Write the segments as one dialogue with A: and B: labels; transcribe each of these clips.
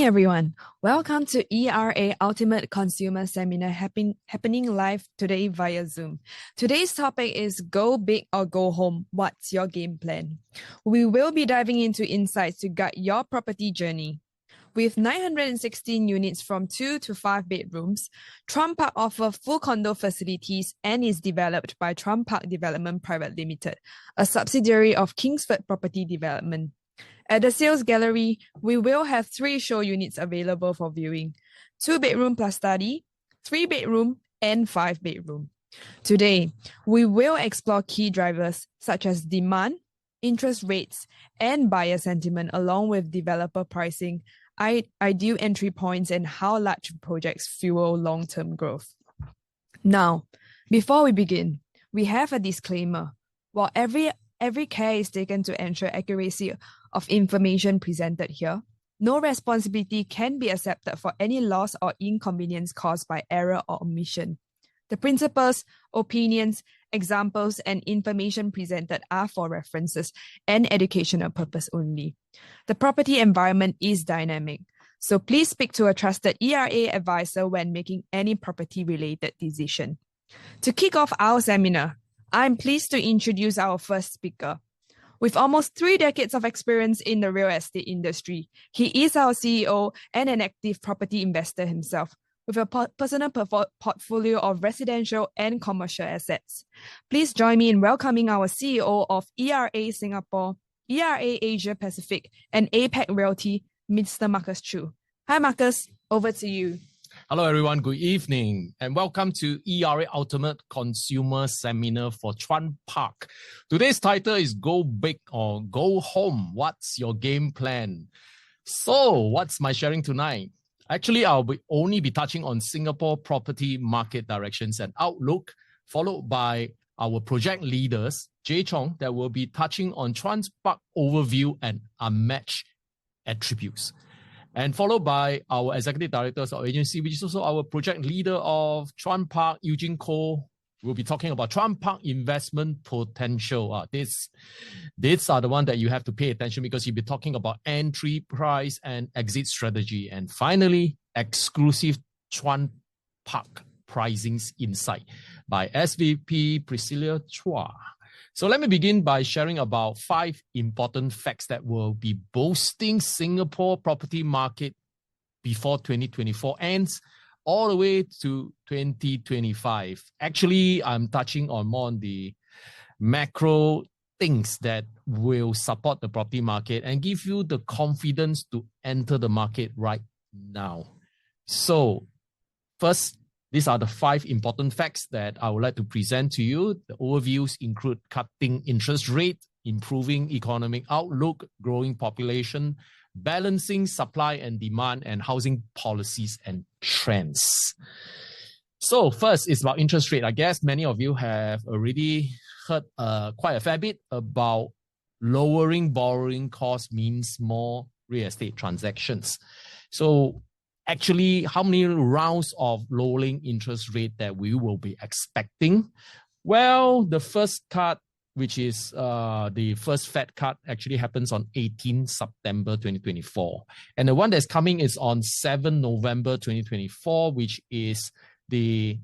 A: Hey everyone, welcome to ERA Ultimate Consumer Seminar happening live today via Zoom. Today's topic is Go Big or Go Home, what's your game plan? We will be diving into insights to guide your property journey. With 916 units from 2 to 5 bedrooms, Chuan Park offers full condo facilities and is developed by Chuan Park Development Private Limited, a subsidiary of Kingsford Property Development. At the sales gallery, we will have 3 show units available for viewing: 2-bedroom plus study, 3-bedroom, and 5-bedroom. Today, we will explore key drivers such as demand, interest rates, and buyer sentiment, along with developer pricing, ideal entry points, and how large projects fuel long-term growth. Now, before we begin, we have a disclaimer. While every care is taken to ensure accuracy of information presented here, no responsibility can be accepted for any loss or inconvenience caused by error or omission. The principles, opinions, examples, and information presented are for references and educational purpose only. The property environment is dynamic, so please speak to a trusted ERA advisor when making any property-related decision. To kick off our seminar, I'm pleased to introduce our first speaker. With almost 3 decades of experience in the real estate industry, he is our CEO and an active property investor himself, with a personal portfolio of residential and commercial assets. Please join me in welcoming our CEO of ERA Singapore, ERA Asia Pacific, and APAC Realty, Mr. Marcus Chu. Hi, Marcus. Over to you.
B: Hello everyone, good evening and welcome to ERA Ultimate Consumer Seminar for Chuan Park. Today's title is Go Big or Go Home, what's your game plan? So what's my sharing tonight? Actually, I'll only be touching on Singapore property market directions and outlook, followed by our project leaders, Jay Choong, that will be touching on Chuan Park overview and unmatched attributes. And followed by our executive directors of agency, which is also our project leader of Chuan Park, Eugene Koh. We'll be talking about Chuan Park investment potential. These are the one that you have to pay attention because you'll be talking about entry price and exit strategy. And finally, exclusive Chuan Park pricings insight by SVP Priscilla Chua. So let me begin by sharing about 5 important facts that will be boosting Singapore property market before 2024 ends all the way to 2025. Actually, I'm touching on more on the macro things that will support the property market and give you the confidence to enter the market right now. So first, these are the 5 important facts that I would like to present to you. The overviews include cutting interest rate, improving economic outlook, growing population, balancing supply and demand, and housing policies and trends. So first is about interest rate. I guess many of you have already heard quite a fair bit about lowering borrowing costs means more real estate transactions. So actually, how many rounds of lowering interest rate that we will be expecting? Well, the first cut, which is the first Fed cut, actually happens on 18 September 2024. And the one that's coming is on 7 November 2024, which is the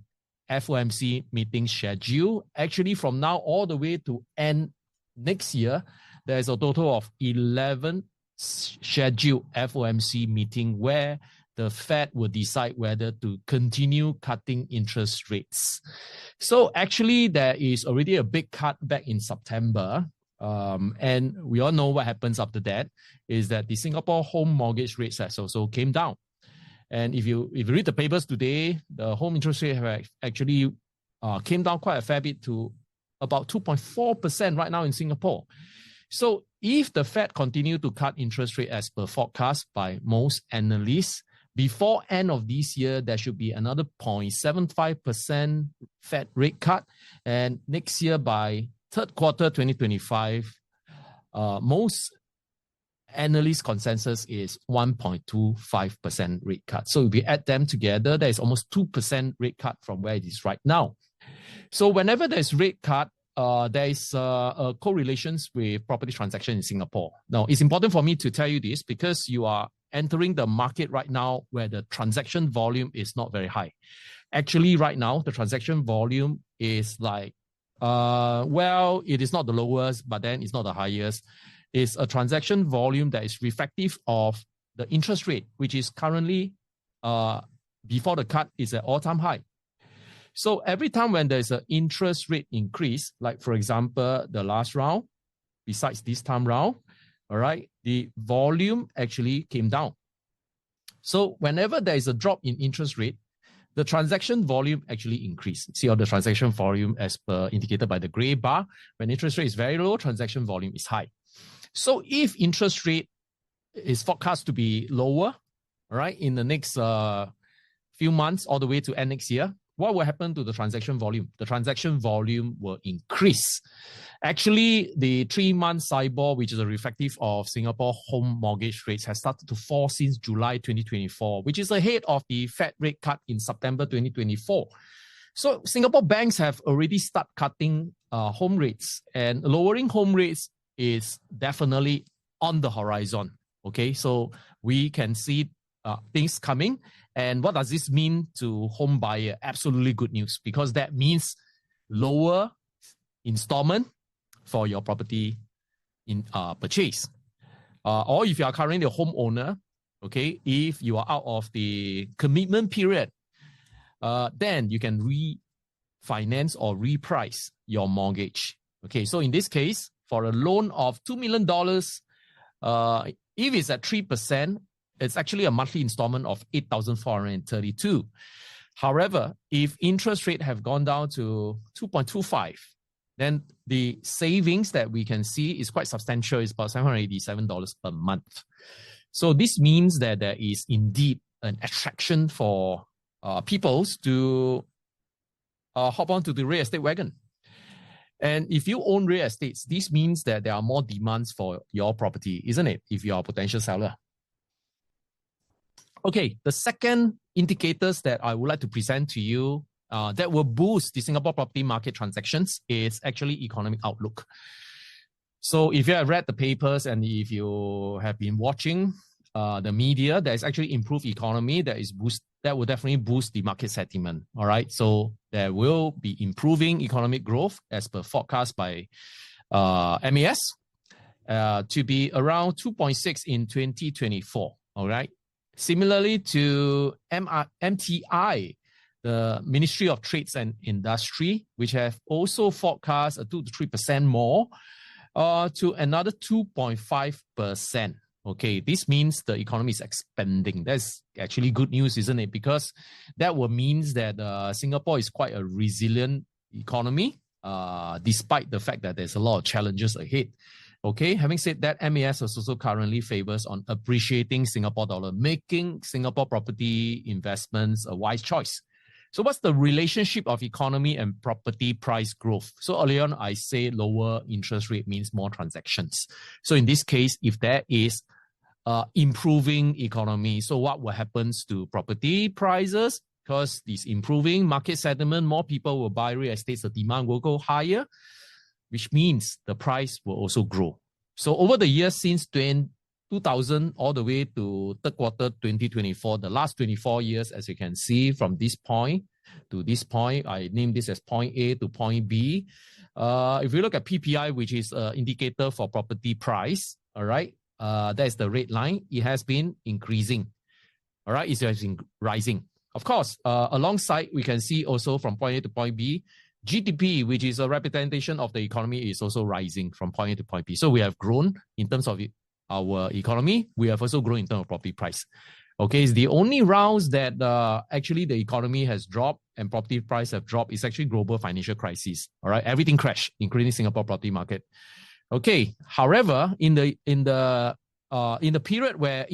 B: FOMC meeting schedule. Actually, from now all the way to end next year, there's a total of 11 scheduled FOMC meeting where the Fed will decide whether to continue cutting interest rates. So actually, there is already a big cut back in September. And we all know what happens after that is that the Singapore home mortgage rates has also came down. And if you read the papers today, the home interest rate have actually came down quite a fair bit to about 2.4% right now in Singapore. So if the Fed continue to cut interest rate as per forecast by most analysts, before end of this year, there should be another 0.75% Fed rate cut. And next year, by third quarter 2025, most analyst consensus is 1.25% rate cut. So if we add them together, there is almost 2% rate cut from where it is right now. So whenever there's rate cut, there is correlations with property transaction in Singapore. Now, it's important for me to tell you this because you are entering the market right now where the transaction volume is not very high. Actually, right now, the transaction volume is like, well, it is not the lowest, but then it's not the highest. It's a transaction volume that is reflective of the interest rate, which is currently, before the cut, is at all-time high. So every time when there's an interest rate increase, like for example, the last round, besides this time round, all right, the volume actually came down. So whenever there is a drop in interest rate, the transaction volume actually increased. See all the transaction volume as per indicated by the gray bar. When interest rate is very low, transaction volume is high. So if interest rate is forecast to be lower, all right, in the next few months all the way to end next year, what will happen to the transaction volume? The transaction volume will increase. Actually, the 3-month SIBOR, which is a reflective of Singapore home mortgage rates, has started to fall since July 2024, which is ahead of the Fed rate cut in September 2024. So Singapore banks have already started cutting home rates, and lowering home rates is definitely on the horizon. Okay, so we can see things coming. And what does this mean to home buyer? Absolutely good news, because that means lower installment for your property in purchase. Or if you are currently a homeowner, okay, if you are out of the commitment period, then you can refinance or reprice your mortgage. Okay, so in this case, for a loan of $2 million, if it's at 3%, it's actually a monthly installment of $8,432. However, if interest rate have gone down to 2.25, then the savings that we can see is quite substantial. It's about $787 per month. So this means that there is indeed an attraction for people to hop onto the real estate wagon. And if you own real estates, this means that there are more demands for your property, isn't it? If you are a potential seller. Okay, the second indicators that I would like to present to you that will boost the Singapore property market transactions is actually economic outlook. So if you have read the papers and if you have been watching the media, there is actually improved economy that will definitely boost the market sentiment. All right, so there will be improving economic growth as per forecast by MAS to be around 2.6 in 2024. All right. Similarly to MTI, the Ministry of Trades and Industry, which have also forecast a 2 to 3% more to another 2.5%. Okay, this means the economy is expanding. That's actually good news, isn't it? Because that will means that Singapore is quite a resilient economy, despite the fact that there's a lot of challenges ahead. Okay, having said that, MAS also currently favors on appreciating Singapore dollar, making Singapore property investments a wise choice. So what's the relationship of economy and property price growth? So earlier on, I say lower interest rate means more transactions. So in this case, if there is improving economy, so what will happen to property prices? Because this improving market sentiment, more people will buy real estate, the demand will go higher, which means the price will also grow. So over the years since 2000 all the way to third quarter 2024, the last 24 years, as you can see from this point to this point, I named this as point A to point B. If we look at PPI, which is an indicator for property price, all right, that's the red line. It has been increasing, all right, it has been rising. Of course, alongside, we can see also from point A to point B, GDP, which is a representation of the economy, is also rising from point A to point B. So we have grown in terms of our economy. We have also grown in terms of property price. Okay, it's the only rounds that actually the economy has dropped and property price have dropped is actually global financial crisis. All right, everything crashed, including Singapore property market. Okay, however, in the period where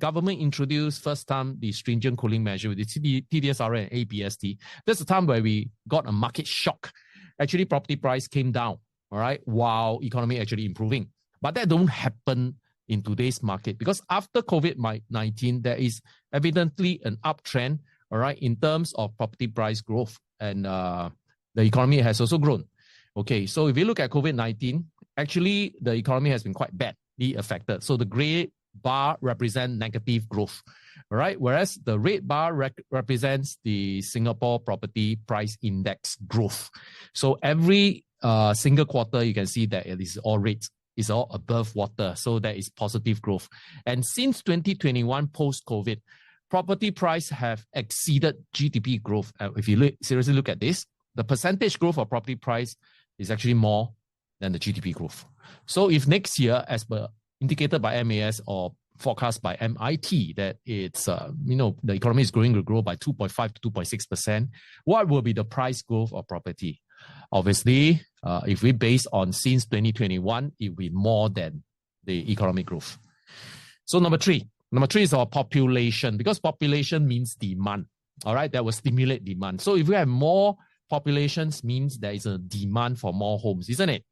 B: government introduced first time the stringent cooling measure with the TDSR and ABST, that's the time where we got a market shock. Actually, property price came down, all right, while economy actually improving. But that don't happen in today's market because after COVID-19, there is evidently an uptrend, all right, in terms of property price growth, and the economy has also grown. Okay, so if you look at COVID-19, actually the economy has been quite badly affected. So the gray bar represent negative growth, all right? Whereas the red bar represents the Singapore Property Price Index growth. So every single quarter, you can see that it is all red, is all above water. So that is positive growth. And since 2021, post-COVID, property price have exceeded GDP growth. If you seriously look at this, the percentage growth of property price is actually more than the GDP growth. So if next year, as per indicated by MAS or forecast by MIT, that it's, the economy is going to grow by 2.5 to 2.6%, what will be the price growth of property? Obviously, if we base on since 2021, it will be more than the economic growth. So number three is our population, because population means demand, all right? That will stimulate demand. So if we have more populations, means there is a demand for more homes, isn't it?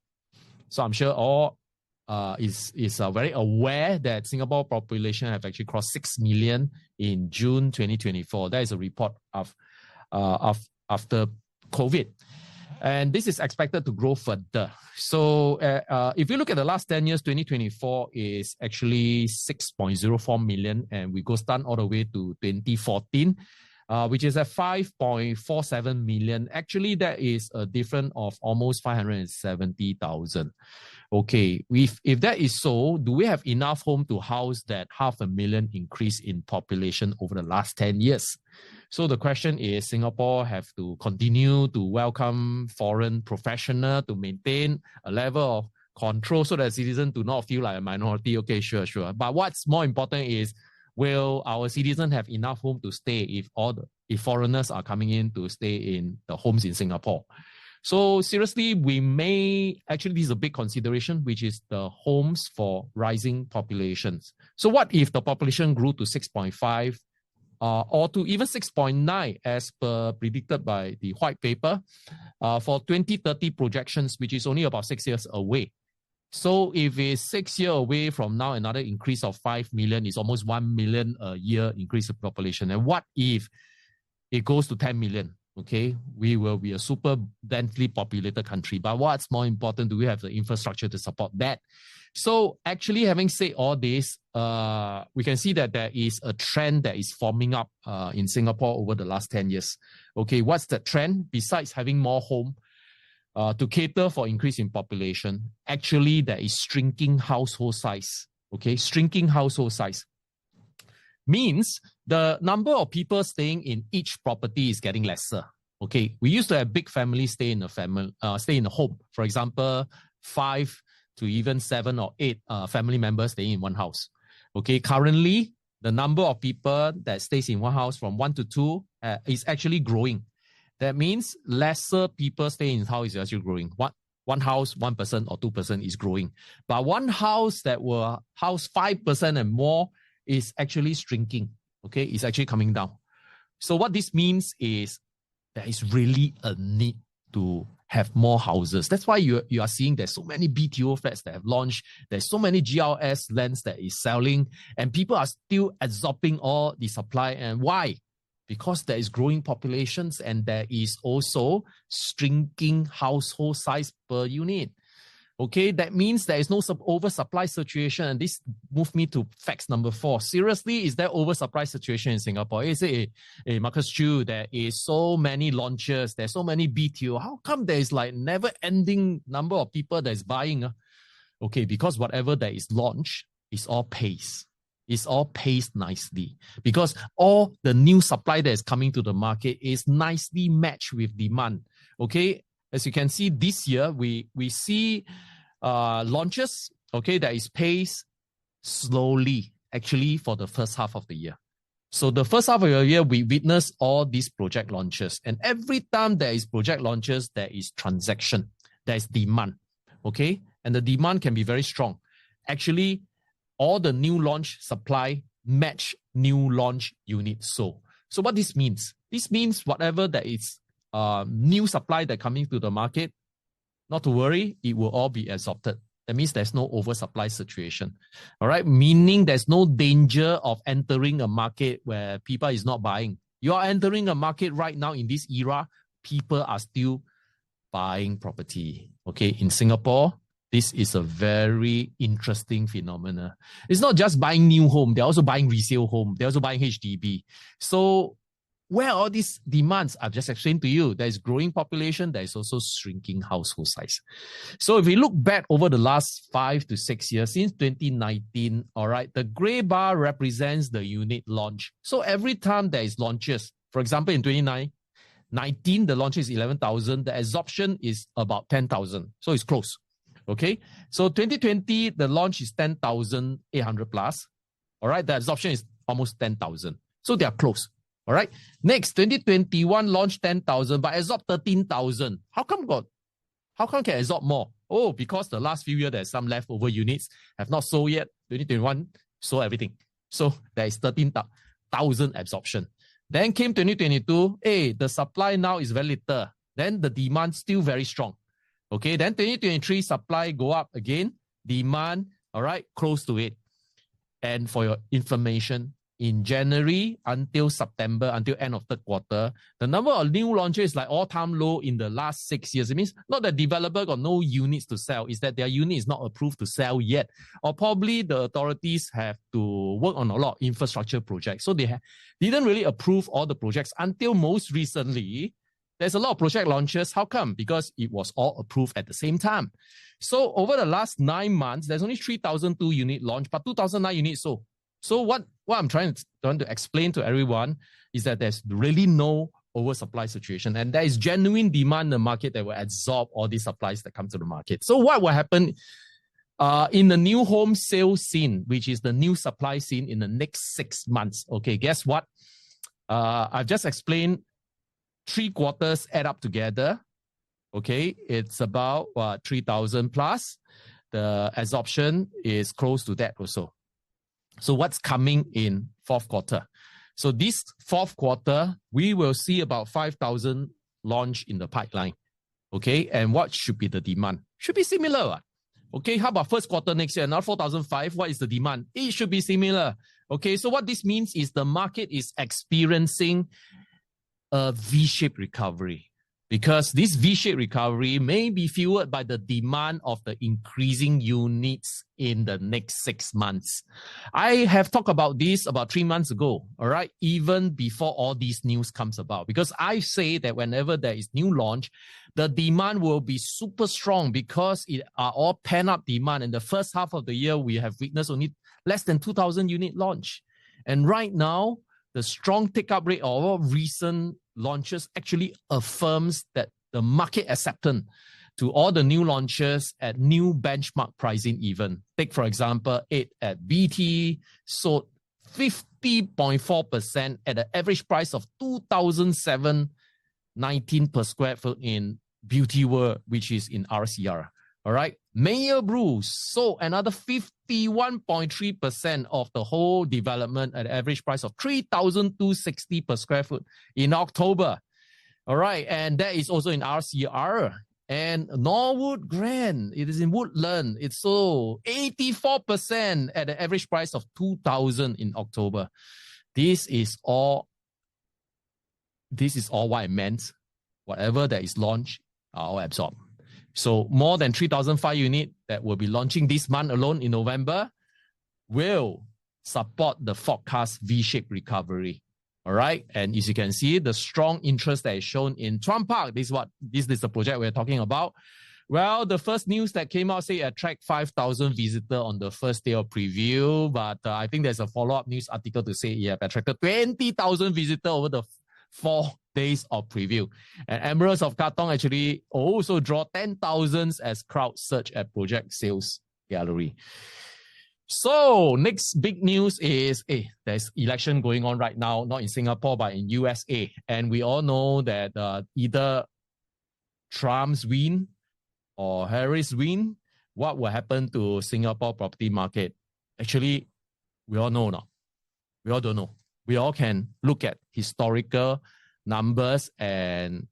B: So I'm sure all is very aware that Singapore population have actually crossed 6 million in June 2024. That is a report of after COVID. And this is expected to grow further. So if you look at the last 10 years, 2024 is actually 6.04 million, and we go stand all the way to 2014, which is at 5.47 million. Actually, that is a difference of almost 570,000. Okay, if that is so, do we have enough home to house that 500,000 increase in population over the last 10 years? So the question is, Singapore have to continue to welcome foreign professional to maintain a level of control so that citizens do not feel like a minority. Okay, sure. But what's more important is, will our citizens have enough home to stay if foreigners are coming in to stay in the homes in Singapore? So seriously, this is a big consideration, which is the homes for rising populations. So what if the population grew to 6.5 or to even 6.9 as per predicted by the white paper for 2030 projections, which is only about 6 years away? So if it's 6 years away from now, another increase of 5 million is almost 1 million a year increase of population. And what if it goes to 10 million? Okay, we will be a super densely populated country. But what's more important, do we have the infrastructure to support that? So actually, having said all this, we can see that there is a trend that is forming up in Singapore over the last 10 years. Okay, what's the trend? Besides having more home to cater for increase in population, actually there is shrinking household size. Okay, shrinking household size means the number of people staying in each property is getting lesser. Okay, we used to have big families stay in a home. For example, 5 to even 7 or 8 family members staying in one house. Okay, currently the number of people that stays in one house from 1 to 2 is actually growing. That means lesser people staying in house is actually growing. One house, 1 person or 2 person is growing. But one house that will house 5 person and more is actually shrinking. Okay, it's actually coming down. So what this means is there is really a need to have more houses. That's why you are seeing there's so many BTO flats that have launched. There's so many GLS lands that is selling, and people are still absorbing all the supply. And why? Because there is growing populations and there is also shrinking household size per unit. Okay, that means there is no oversupply situation. And this moved me to facts number 4. Seriously, is there oversupply situation in Singapore? Is it a Marcus Chu? There is so many launches. There's so many BTO. How come there is like never-ending number of people that is buying? Okay, because whatever that is launched is all paced. It's all paced nicely because all the new supply that is coming to the market is nicely matched with demand. Okay, as you can see, this year we see launches, okay, that is paced slowly actually for the first half of the year. So the first half of the year, we witness all these project launches. And every time there is project launches, there is transaction, there is demand, okay? And the demand can be very strong. Actually, all the new launch supply match new launch units. So what this means? This means whatever that is new supply that coming to the market, not to worry, it will all be absorbed. That means there's no oversupply situation. All right, meaning there's no danger of entering a market where people is not buying. You are entering a market right now in this era, people are still buying property. Okay, in Singapore, This is a very interesting phenomenon. It's not just buying new home, they're also buying resale home, they're also buying HDB. So where are all these demands? I've just explained to you, there is growing population, there is also shrinking household size. So if we look back over the last 5 to 6 years, since 2019, all right, the gray bar represents the unit launch. So every time there is launches, for example, in 2019, the launch is 11,000, the absorption is about 10,000. So it's close. Okay, so 2020, the launch is 10,800 plus. All right, the absorption is almost 10,000. So they are close. All right, next, 2021 launch 10,000, but absorb 13,000. How come can absorb more? Oh, because the last few years, there's some leftover units have not sold yet. 2021, sold everything. So there is 13,000 absorption. Then came 2022, the supply now is very little. Then the demand still very strong. Okay, then 2023, supply go up again, demand, all right, close to it. And for your information, in January until September, until end of third quarter, the number of new launches is like all-time low in the last 6 years. It means not that developer got no units to sell, it's that their unit is not approved to sell yet. Or probably the authorities have to work on a lot of infrastructure projects. So they didn't really approve all the projects until most recently. There's a lot of project launches. How come? Because it was all approved at the same time. So over the last 9 months, there's only 3,002 unit launch, but 2,009 units sold. So what I'm trying to explain to everyone is that there's really no oversupply situation, and there is genuine demand in the market that will absorb all these supplies that come to the market. So what will happen in the new home sales scene, which is the new supply scene in the next 6 months? Okay, guess what? I've just explained 3 quarters add up together. Okay, it's about 3,000 plus. The absorption is close to that also. So what's coming in fourth quarter? So this fourth quarter, we will see about 5,000 launch in the pipeline. Okay, and what should be the demand? Should be similar. Okay, how about first quarter next year? Another 4,005. What is the demand? It should be similar. Okay, so what this means is the market is experiencing a V-shaped recovery, because this V-shaped recovery may be fueled by the demand of the increasing units in the next 6 months. I have talked about this about 3 months ago, all right, even before all these news comes about, because I say that whenever there is new launch, the demand will be super strong because it are all pent-up demand. In the first half of the year, we have witnessed only less than 2,000 unit launch. And right now, the strong take-up rate of all recent launches actually affirms that the market acceptance to all the new launches at new benchmark pricing even. Take, for example, 8 at BT sold 50.4% at an average price of 2,719 per square foot in Beauty World, which is in RCR. All right. Mayor Brew sold another 51.3% of the whole development at an average price of 3,260 per square foot in October. All right. And that is also in RCR. And Norwood Grand, it is in Woodland. It's sold 84% at an average price of 2,000 in October. This is all what I meant. Whatever that is launched, I'll absorb. So more than 3,005 units that will be launching this month alone in November will support the forecast V-shaped recovery. All right. And as you can see, the strong interest that is shown in Chuan Park. This is the project we're talking about. Well, the first news that came out say attract 5,000 visitors on the first day of preview. But I think there's a follow-up news article to say it attracted 20,000 visitors over the 4 days of preview. And Emeralds of Katong actually also draw 10,000 as crowd surge at project sales gallery. So next big news is there's election going on right now, not in Singapore, but in USA. And we all know that either Trump's win or Harris win, what will happen to Singapore property market? Actually, we all know now. We all don't know. We all can look at historical numbers and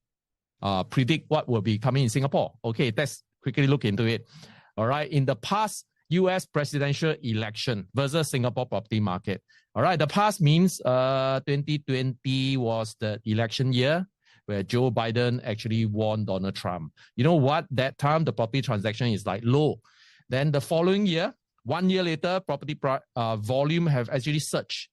B: predict what will be coming in Singapore. Okay, let's quickly look into it. All right, in the past US presidential election versus Singapore property market. All right, the past means 2020 was the election year. where Joe Biden actually won Donald Trump. You know what? That time, the property transaction is like low. Then the following year, 1 year later, property volume have actually surged.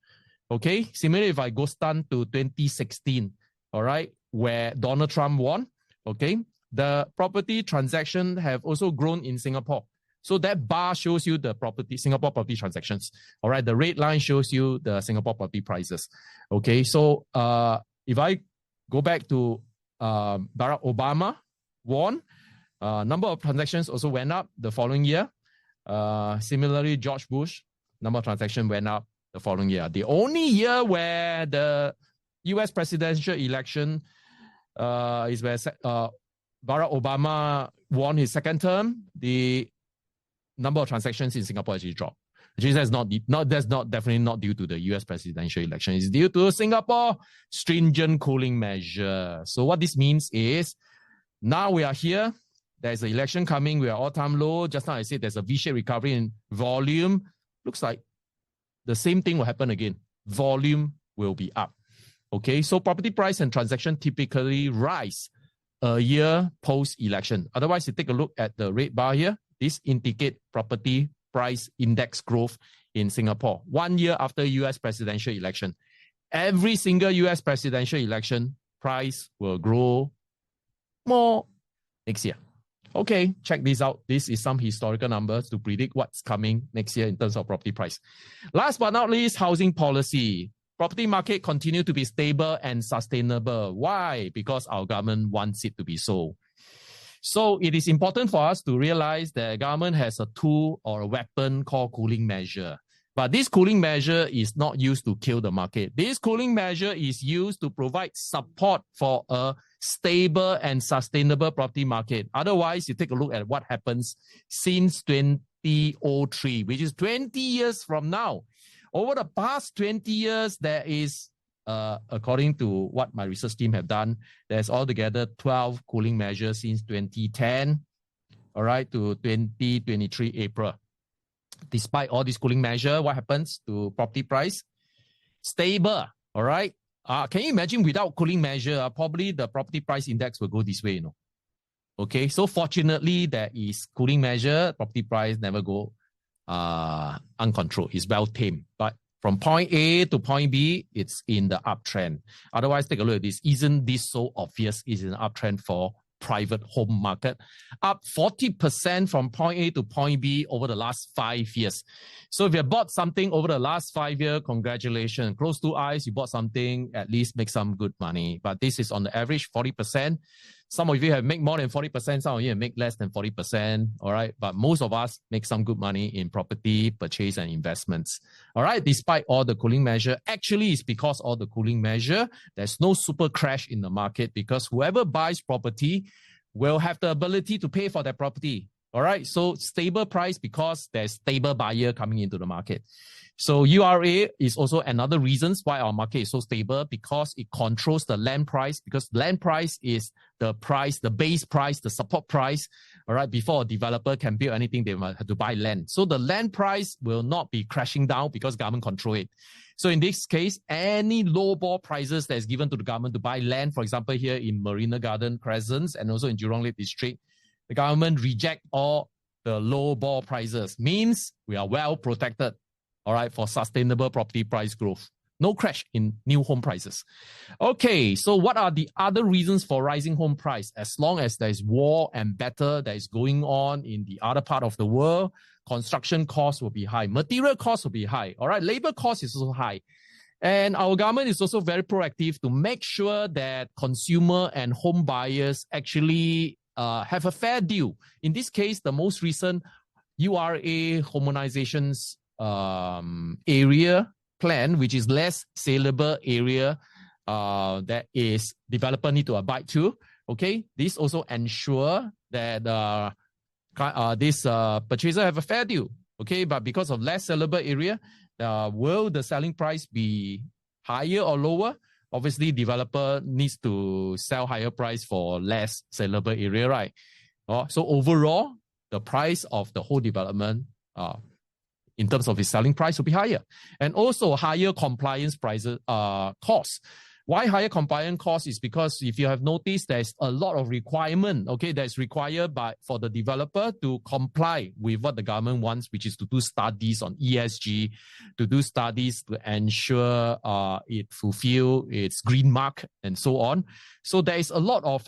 B: Okay, similarly, if I go down to 2016, all right, where Donald Trump won, okay, the property transaction have also grown in Singapore. So that bar shows you the Singapore property transactions. All right, the red line shows you the Singapore property prices. Okay, so if I go back to Barack Obama won, number of transactions also went up the following year. Similarly, George Bush, number of transactions went up the following year. The only year where the US presidential election is where Barack Obama won his second term, the number of transactions in Singapore actually dropped. That's definitely not due to the US presidential election. It's due to Singapore stringent cooling measure. So what this means is now we are here. There's an election coming. We are all-time low. Just now I said there's a V-shaped recovery in volume. Looks like the same thing will happen again. Volume will be up. Okay, so property price and transaction typically rise a year post-election. Otherwise, you take a look at the red bar here. This indicates property price index growth in Singapore 1 year after US presidential election. Every single US presidential election, price will grow more next year. Okay, check this out. This is some historical numbers to predict what's coming next year in terms of property price. Last but not least, housing policy. Property market continue to be stable and sustainable. Why? Because our government wants it to be so. So it is important for us to realize that government has a tool or a weapon called cooling measure. But this cooling measure is not used to kill the market. This cooling measure is used to provide support for a stable and sustainable property market. Otherwise, you take a look at what happens since 2003, which is 20 years from now. Over the past 20 years, there is, according to what my research team have done, there's altogether 12 cooling measures since 2010, all right, to 2023 April. Despite all these cooling measures, what happens to property price? Stable, all right? Can you imagine without cooling measure, probably the property price index will go this way, you know? Okay, so fortunately, there is cooling measure, property price never go uncontrolled. It's well tamed. But from point A to point B, it's in the uptrend. Otherwise, take a look at this. Isn't this so obvious? It's an uptrend for private home market, up 40% from point A to point B over the last 5 years. So if you bought something over the last 5 years, congratulations. Close two eyes, you bought something, at least make some good money. But this is on the average 40%. Some of you have made more than 40%, some of you have made less than 40%, all right? But most of us make some good money in property, purchase, and investments, all right? Despite all the cooling measure, actually it's because of the cooling measure, there's no super crash in the market because whoever buys property will have the ability to pay for that property, all right? So stable price because there's stable buyer coming into the market. So URA is also another reason why our market is so stable because it controls the land price because land price is the price, the base price, the support price, all right? Before a developer can build anything, they might have to buy land. So the land price will not be crashing down because government control it. So in this case, any lowball prices that is given to the government to buy land, for example, here in Marina Garden Crescents and also in Jurong Lake District, the government reject all the lowball prices, means we are well protected, all right, for sustainable property price growth. No crash in new home prices. Okay, so what are the other reasons for rising home price? As long as there is war and battle that is going on in the other part of the world, construction costs will be high. Material costs will be high, all right? Labor cost is also high. And our government is also very proactive to make sure that consumer and home buyers actually have a fair deal. In this case, the most recent URA homogenizations area plan, which is less saleable area that is developer need to abide to. Okay, this also ensure that this purchaser have a fair deal. Okay, but because of less saleable area, will the selling price be higher or lower? Obviously, developer needs to sell higher price for less saleable area, right? So overall, the price of the whole development in terms of its selling price will be higher. And also higher compliance prices costs. Why higher compliance cost is because if you have noticed, there's a lot of requirement, okay, that's required for the developer to comply with what the government wants, which is to do studies on ESG, to do studies to ensure it fulfill its green mark and so on. So there is a lot of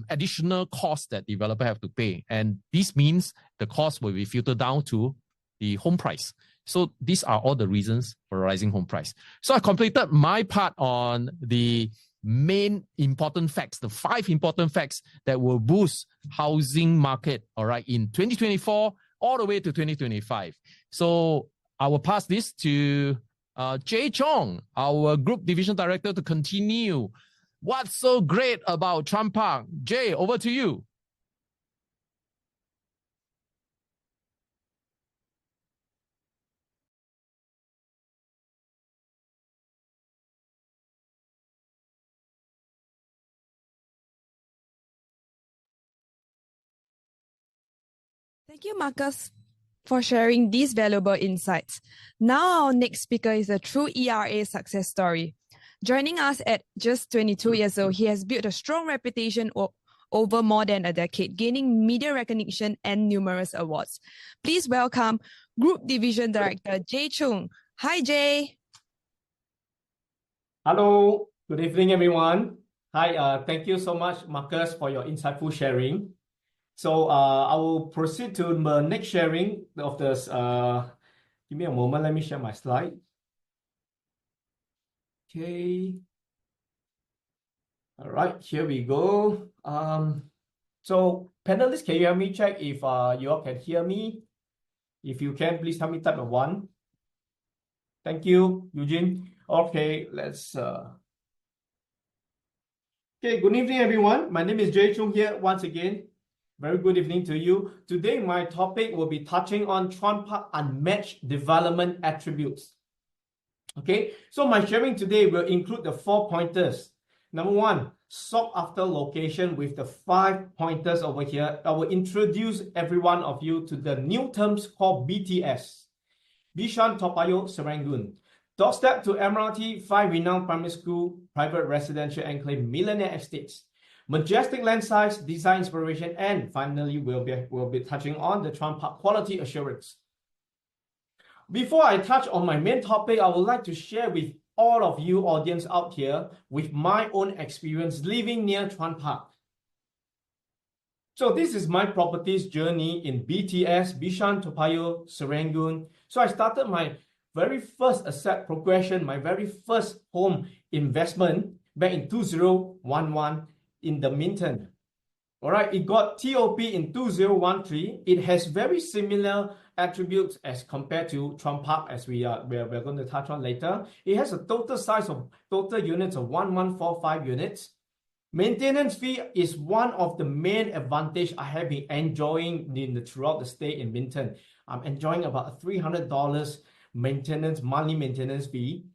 B: additional costs that developer have to pay. And this means the cost will be filtered down to the home price. So these are all the reasons for rising home price. So I completed my part on the main important facts, the 5 important facts that will boost housing market, all right, in 2024 all the way to 2025. So I will pass this to Jay Choong, our Group Division Director, to continue. What's so great about Chuan Park? Jay, over to you.
A: Thank you, Marcus, for sharing these valuable insights. Now, our next speaker is a true ERA success story. Joining us at just 22 years old, he has built a strong reputation over more than a decade, gaining media recognition and numerous awards. Please welcome Group Division Director Jay Choong. Hi, Jay.
C: Hello, good evening, everyone. Hi, thank you so much, Marcus, for your insightful sharing. So I will proceed to the next sharing of this. Give me a moment, let me share my slide. Okay. All right, here we go. So panelists, can you help me check if you all can hear me? If you can, please help me type a 1. Thank you, Eugene. Okay, let's Okay, good evening, everyone. My name is Jay Choong here once again. Very good evening to you. Today, my topic will be touching on Chuan Park unmatched development attributes. Okay, so my sharing today will include the 4 pointers. Number 1, sought after location with the 5 pointers over here. I will introduce every one of you to the new terms called BTS. Bishan Toa Payoh Serangoon. Doorstep to MRT, 5 renowned primary school, private residential enclave, millionaire estates. Majestic land size, design inspiration, and finally we'll be touching on the Chuan Park quality assurance. Before I touch on my main topic, I would like to share with all of you audience out here with my own experience living near Chuan Park. So this is my properties journey in BTS, Bishan Toa Payoh Serangoon. So I started my very first asset progression, my very first home investment back in 2011 in the Minton. All right, it got TOP in 2013. It has very similar attributes as compared to Chuan Park, as we're going to touch on later. It has a total size of total units of 1145 units. Maintenance fee is one of the main advantage I have been enjoying throughout the stay in Minton. I'm enjoying about $300 monthly maintenance fee.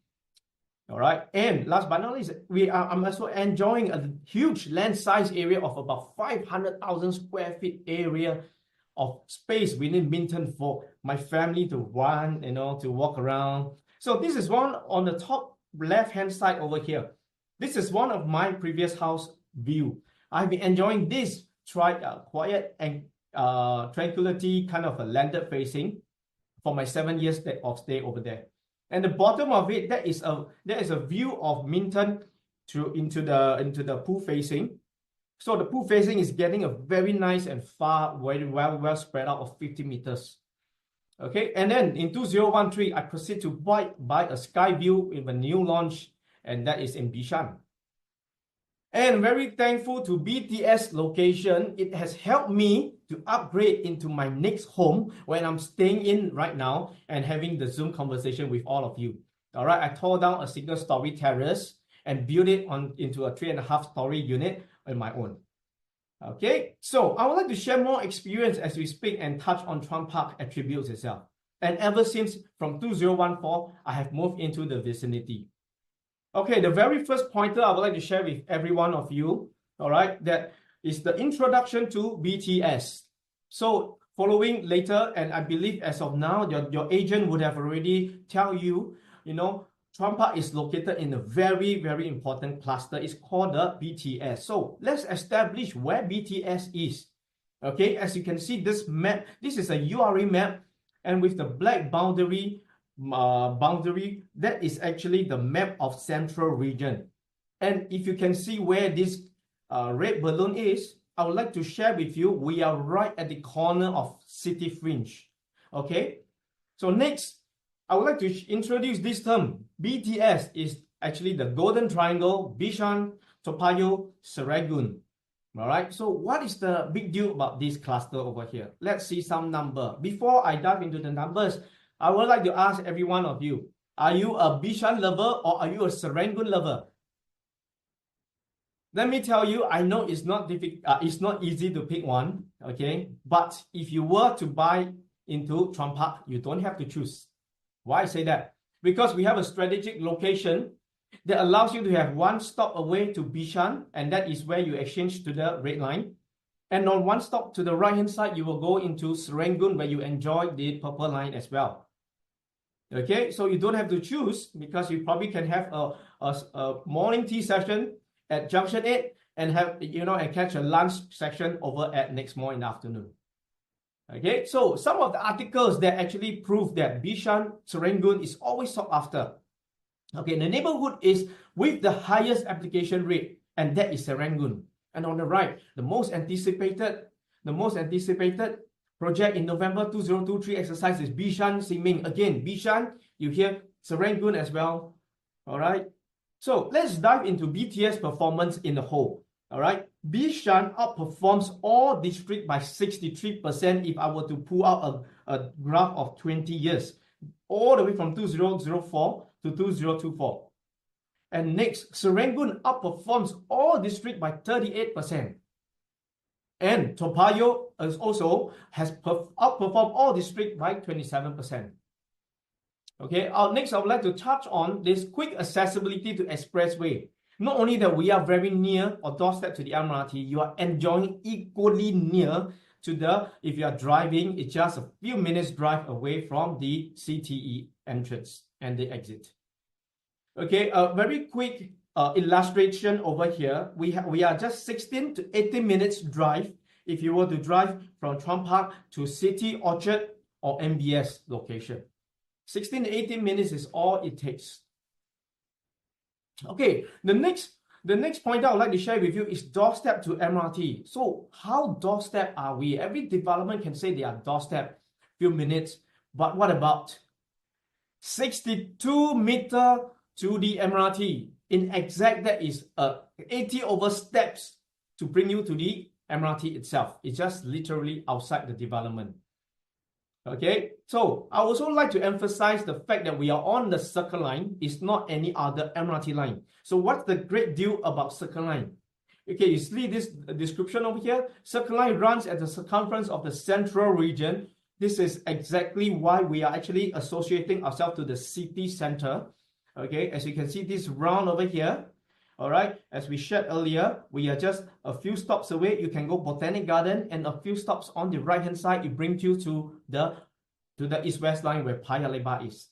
C: All right, and last but not least, I'm also enjoying a huge land size area of about 500,000 square feet area of space within Minton for my family to run, to walk around. So this is one on the top left-hand side over here. This is one of my previous house view. I've been enjoying this quiet and tranquility kind of a landed facing for my 7 years of stay over there. And the bottom of it, there is a view of Minton into the pool facing. So the pool facing is getting a very nice and far, very well spread out of 50 meters. Okay, and then in 2013, I proceed to buy a sky view in a new launch, and that is in Bishan. And very thankful to BTS location. It has helped me to upgrade into my next home when I'm staying in right now and having the Zoom conversation with all of you. All right, I tore down a single-story terrace and built it into a 3.5-story unit on my own. Okay, so I would like to share more experience as we speak and touch on Chuan Park attributes itself. And ever since from 2014, I have moved into the vicinity. Okay, the very first pointer I would like to share with every one of you, all right, that is the introduction to BTS. So following later, and I believe as of now, your agent would have already tell you, Chuan Park is located in a very, very important cluster. It's called the BTS. So let's establish where BTS is. Okay, as you can see, this map, this is a URA map, and with the black boundary, that is actually the map of Central Region. And if you can see where this red balloon is, I would like to share with you, we are right at the corner of City Fringe. Okay, so next, I would like to introduce this term. BTS is actually the Golden Triangle, Bishan, Toa Payoh, Serangoon. All right, so what is the big deal about this cluster over here? Let's see some number. Before I dive into the numbers, I would like to ask every one of you, are you a Bishan lover or are you a Serangoon lover? Let me tell you, I know it's not difficult, it's not easy to pick one, okay? But if you were to buy into Chuan Park, you don't have to choose. Why I say that? Because we have a strategic location that allows you to have one stop away to Bishan, and that is where you exchange to the red line. And on one stop to the right-hand side, you will go into Serangoon, where you enjoy the purple line as well. Okay, so you don't have to choose, because you probably can have a morning tea session at Junction 8 and have, and catch a lunch section over at next morning in the afternoon. Okay, so some of the articles that actually prove that Bishan, Serangoon is always sought after. Okay, the neighborhood is with the highest application rate, and that is Serangoon. And on the right, the most anticipated project in November 2023 exercise is Bishan Siming. Again, Bishan, you hear Serangoon as well. All right, so let's dive into BTS performance in the whole. All right, Bishan outperforms all districts by 63% if I were to pull out a graph of 20 years, all the way from 2004 to 2024. And next, Serangoon outperforms all districts by 38%. And Toa Payoh also has outperformed all districts by 27%. Okay, next I would like to touch on this quick accessibility to expressway. Not only that we are very near or doorstep to the MRT, you are enjoying equally near to the, if you are driving, it's just a few minutes drive away from the CTE entrance and the exit. Okay, a very quick illustration over here. We are just 16 to 18 minutes drive if you were to drive from Chuan Park to City, Orchard, or MBS location. 16 to 18 minutes is all it takes. Okay, the next point I would like to share with you is doorstep to MRT. So how doorstep are we? Every development can say they are doorstep, few minutes, but what about 62 meter to the MRT? In exact, that is 80 over steps to bring you to the MRT itself. It's just literally outside the development. Okay, so I also like to emphasize the fact that we are on the Circle Line. It's not any other MRT line. So what's the great deal about Circle Line? Okay, you see this description over here. Circle Line runs at the circumference of the Central Region. This is exactly why we are actually associating ourselves to the city center. Okay, as you can see this round over here. All right, as we shared earlier, we are just a few stops away. You can go Botanic Garden, and a few stops on the right hand side, it brings you to the east-west line where Paya Lebar is.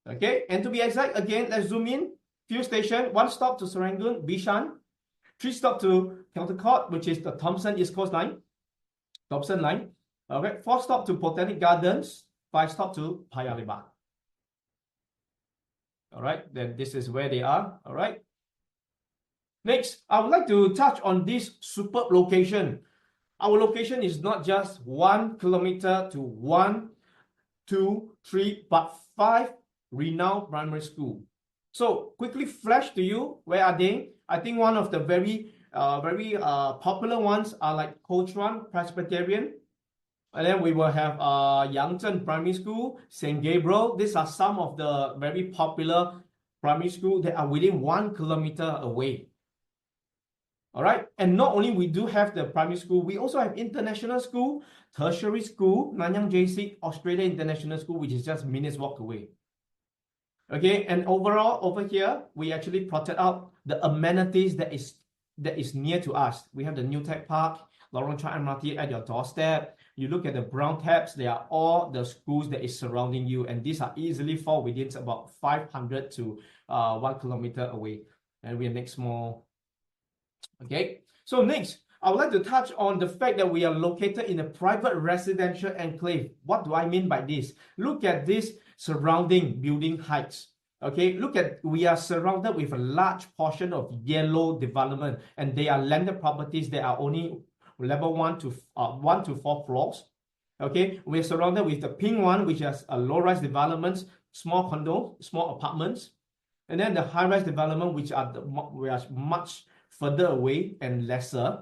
C: Okay, and to be exact, again, let's zoom in. Few station, one stop to Serangoon, Bishan, 3 stop to Caldecott, which is the Thomson East Coast line, Dobson line. Okay, 4 stop to Botanic Gardens, 5 stop to Paya Lebar. All right, then this is where they are. All right. Next, I would like to touch on this superb location. Our location is not just 1 kilometer to 1, 2, 3, but 5 renowned primary schools. So quickly flash to you, where are they? I think one of the very popular ones are like Chuan Presbyterian. And then we will have Yangzheng Primary School, St. Gabriel. These are some of the very popular primary schools that are within 1 kilometer away. All right, and not only we do have the primary school, we also have international school, tertiary school, Nanyang JC, Australia International School, which is just minutes walk away. Okay, and overall over here, we actually plotted out the amenities that is near to us. We have the New Tech Park, Lorong Chuan MRT at your doorstep. You look at the brown tabs, they are all the schools that is surrounding you, and these are easily fall within about 500 to 1 kilometer away. And we are next more. Okay, so next, I would like to touch on the fact that we are located in a private residential enclave. What do I mean by this? Look at this surrounding building heights. Okay, look at, we are surrounded with a large portion of yellow development, and they are landed properties that are only level 1 to 4 floors. Okay, we're surrounded with the pink one, which has a low-rise developments, small condo, small apartments, and then the high-rise development, which are much further away and lesser.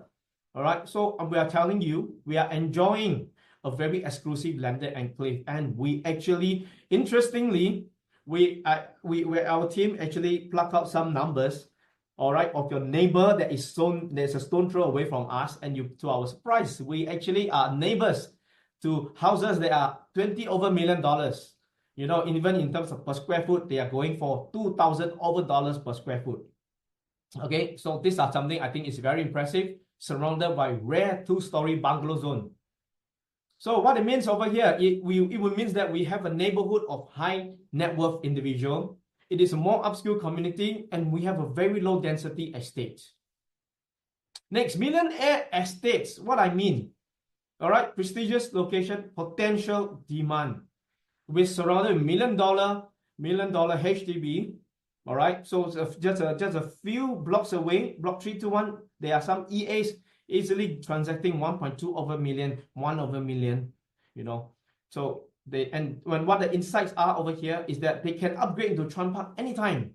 C: All right, so we are telling you, we are enjoying a very exclusive landed enclave, and we actually, interestingly, our team actually pluck out some numbers, all right, of your neighbor that is there's a stone throw away from us, and to our surprise, we actually are neighbors to houses that are $20 million. You know, even in terms of per square foot, they are going for $2,000 over per square foot. Okay, so these are something I think is very impressive, surrounded by rare 2-story bungalow zone. So what it means over here, it will mean that we have a neighborhood of high net worth individual. It is a more upscale community, and we have a very low density estate. Next, millionaire estates. What I mean, all right, prestigious location, potential demand. We're surrounded with $1 million HDB. All right, so just a few blocks away, block 321, there are some EAs easily transacting 1.2 over million, 1 over million, you know. So what the insights are over here is that they can upgrade into Chuan Park anytime.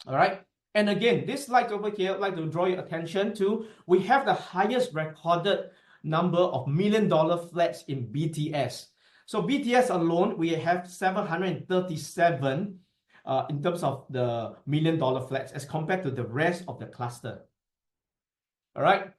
C: All right, and again, this slide over here, I'd like to draw your attention to, we have the highest recorded number of $1 million flats in BTS. So BTS alone, we have 737 in terms of the $1 million flats as compared to the rest of the cluster. All right,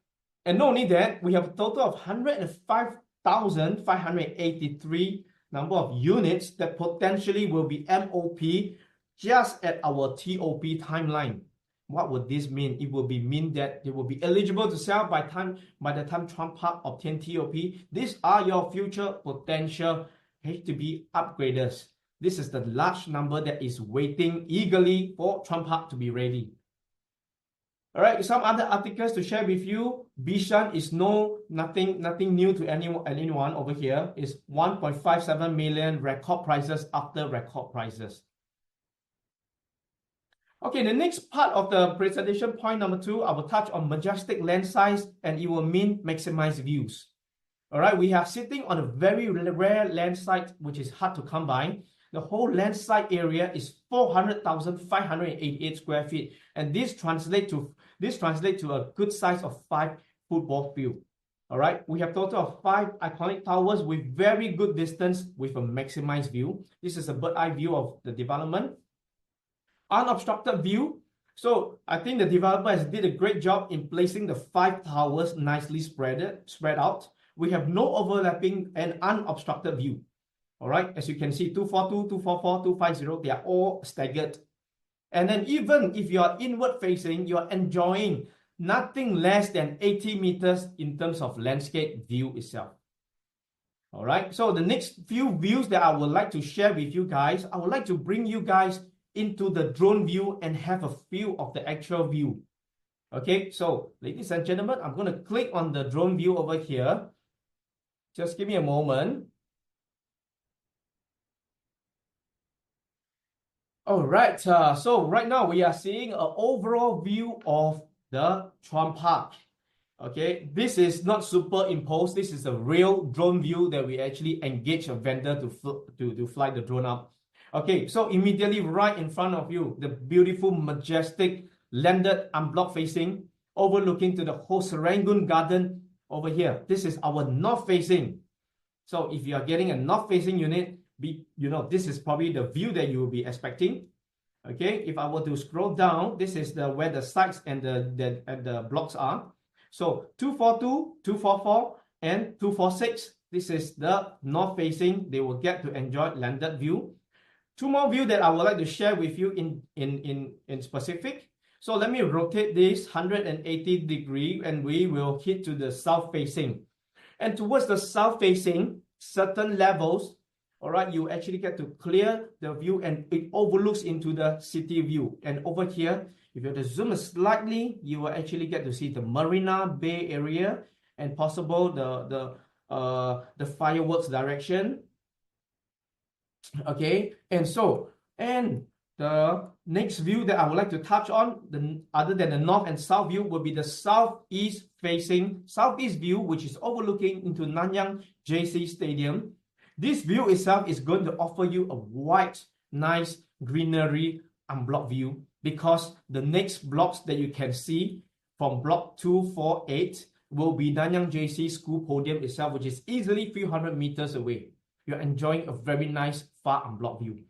C: and not only that, we have a total of 105,583 number of units that potentially will be MOP just at our TOP timeline. What would this mean? It will mean that they will be eligible to sell by the time Chuan Park obtain TOP. These are your future potential HDB upgraders. This is the large number that is waiting eagerly for Chuan Park to be ready. All right, some other articles to share with you. Bishan is nothing new to anyone over here. It's 1.57 million record prices after record prices. Okay, the next part of the presentation, point number 2, I will touch on majestic land size, and it will mean maximize views. All right, we are sitting on a very rare land site, which is hard to come by. The whole land site area is 400,588 square feet, and this translates to a good size of 5 football field. All right, we have total of 5 iconic towers with very good distance with a maximized view. This is a bird eye view of the development. Unobstructed view. So I think the developers did a great job in placing the 5 towers nicely spread out. We have no overlapping and unobstructed view. All right, as you can see, 242, 244, 250, they are all staggered. And then even if you are inward facing, you are enjoying nothing less than 80 meters in terms of landscape view itself. All right, so the next few views that I would like to share with you guys, I would like to bring you guys into the drone view and have a feel of the actual view. Okay, so ladies and gentlemen, I'm going to click on the drone view over here. Just give me a moment. All right, so right now we are seeing an overall view of the Chuan Park. Okay, this is not superimposed. This is a real drone view that we actually engage a vendor to fly the drone up. Okay, so immediately right in front of you, the beautiful, majestic, landed unblocked facing, overlooking to the whole Serangoon Garden over here. This is our north facing. So if you are getting a north facing unit, this is probably the view that you will be expecting. Okay, if I were to scroll down, this is where the sites and the blocks are. So 242, 244, and 246. This is the north facing. They will get to enjoy landed view. 2 more views that I would like to share with you in specific. So let me rotate this 180 degree, and we will hit to the south facing. And towards the south facing, certain levels, all right, you actually get to clear the view and it overlooks into the city view. And over here, if you have to zoom slightly, you will actually get to see the Marina Bay area and possible the fireworks direction. Okay, and the next view that I would like to touch on, other than the north and south view, will be the southeast view, which is overlooking into Nanyang JC Stadium. This view itself is going to offer you a wide, nice greenery unblocked view, because the next blocks that you can see from block 248 will be Nanyang JC school podium itself, which is easily a few hundred meters away. You're enjoying a very nice far unblocked view.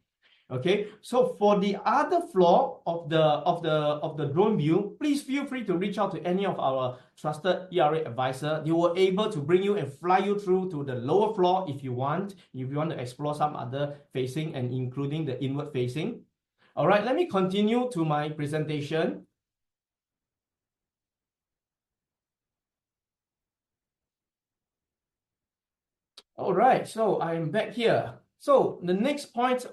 C: Okay, so for the other floor of the drone view, please feel free to reach out to any of our trusted ERA advisor. They will able to bring you and fly you through to the lower floor if you want to explore some other facing and including the inward facing. All right, let me continue to my presentation. All right, so I'm back here. So the next point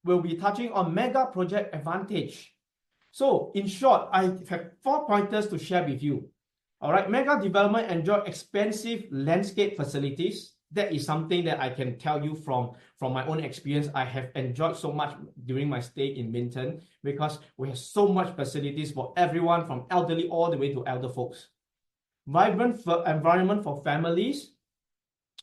C: will be touching on mega project advantage. So in short, I have 4 pointers to share with you. All right, mega development enjoy expensive landscape facilities. That is something that I can tell you from my own experience. I have enjoyed so much during my stay in Minton, because we have so much facilities for everyone from elderly all the way to elder folks. Vibrant environment for families,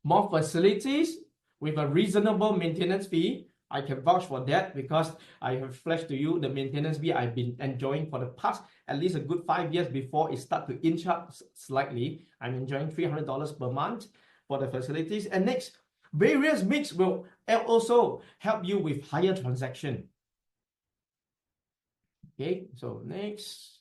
C: more facilities with a reasonable maintenance fee. I can vouch for that because I have flashed to you the maintenance fee I've been enjoying for the past at least a good 5 years before it starts to inch up slightly. I'm enjoying $300 per month for the facilities. And next, various mix will also help you with higher transaction. Okay, so next.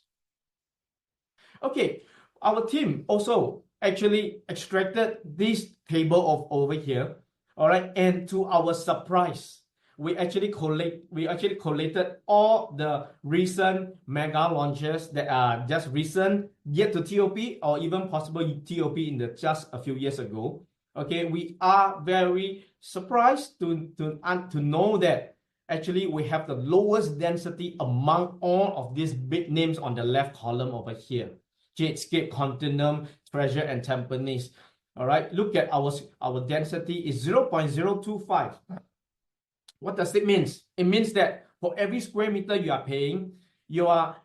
C: Okay, our team also actually extracted this table of over here. All right, and to our surprise, we actually collated all the recent mega launches that are just recent, yet to TOP, or even possible TOP in the just a few years ago. Okay, we are very surprised to know that actually we have the lowest density among all of these big names on the left column over here. Jadescape, Continuum, Treasure, and Tampines. All right, look at our density is 0.025. What does it mean? It means that for every square meter you are paying, you are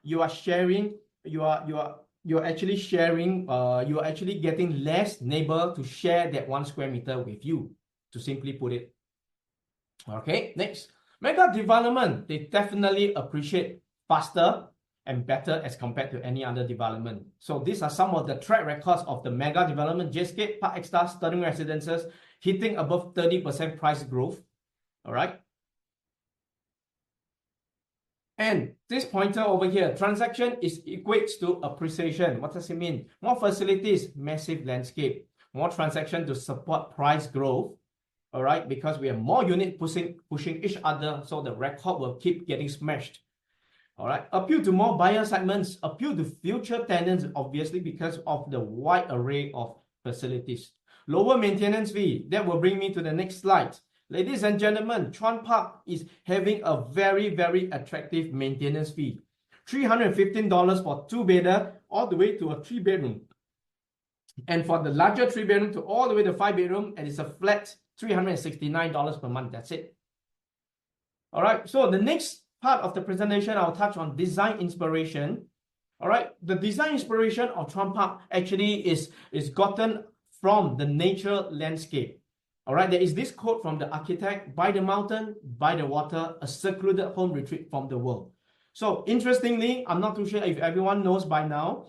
C: actually getting less neighbor to share that 1 square meter with you, to simply put it. Okay, next. Mega development, they definitely appreciate faster and better as compared to any other development. So these are some of the track records of the mega development. Jadescape, Park Extra, Sterling Residences, hitting above 30% price growth. All right. And this pointer over here, transaction equates to appreciation. What does it mean? More facilities, massive landscape, more transaction to support price growth. All right, because we have more units pushing each other, so the record will keep getting smashed. All right, appeal to more buyer segments, appeal to future tenants, obviously because of the wide array of facilities. Lower maintenance fee, that will bring me to the next slide. Ladies and gentlemen, Chuan Park is having a very, very attractive maintenance fee. $315 for 2-bedder, all the way to a 3-bedroom. And for the larger 3-bedroom to all the way to 5-bedroom, and it's a flat $369 per month. That's it. All right, so the next part of the presentation, I'll touch on design inspiration. All right, the design inspiration of Chuan Park actually is gotten from the nature landscape. All right, there is this quote from the architect: by the mountain, by the water, a secluded home retreat from the world. So interestingly, I'm not too sure if everyone knows by now,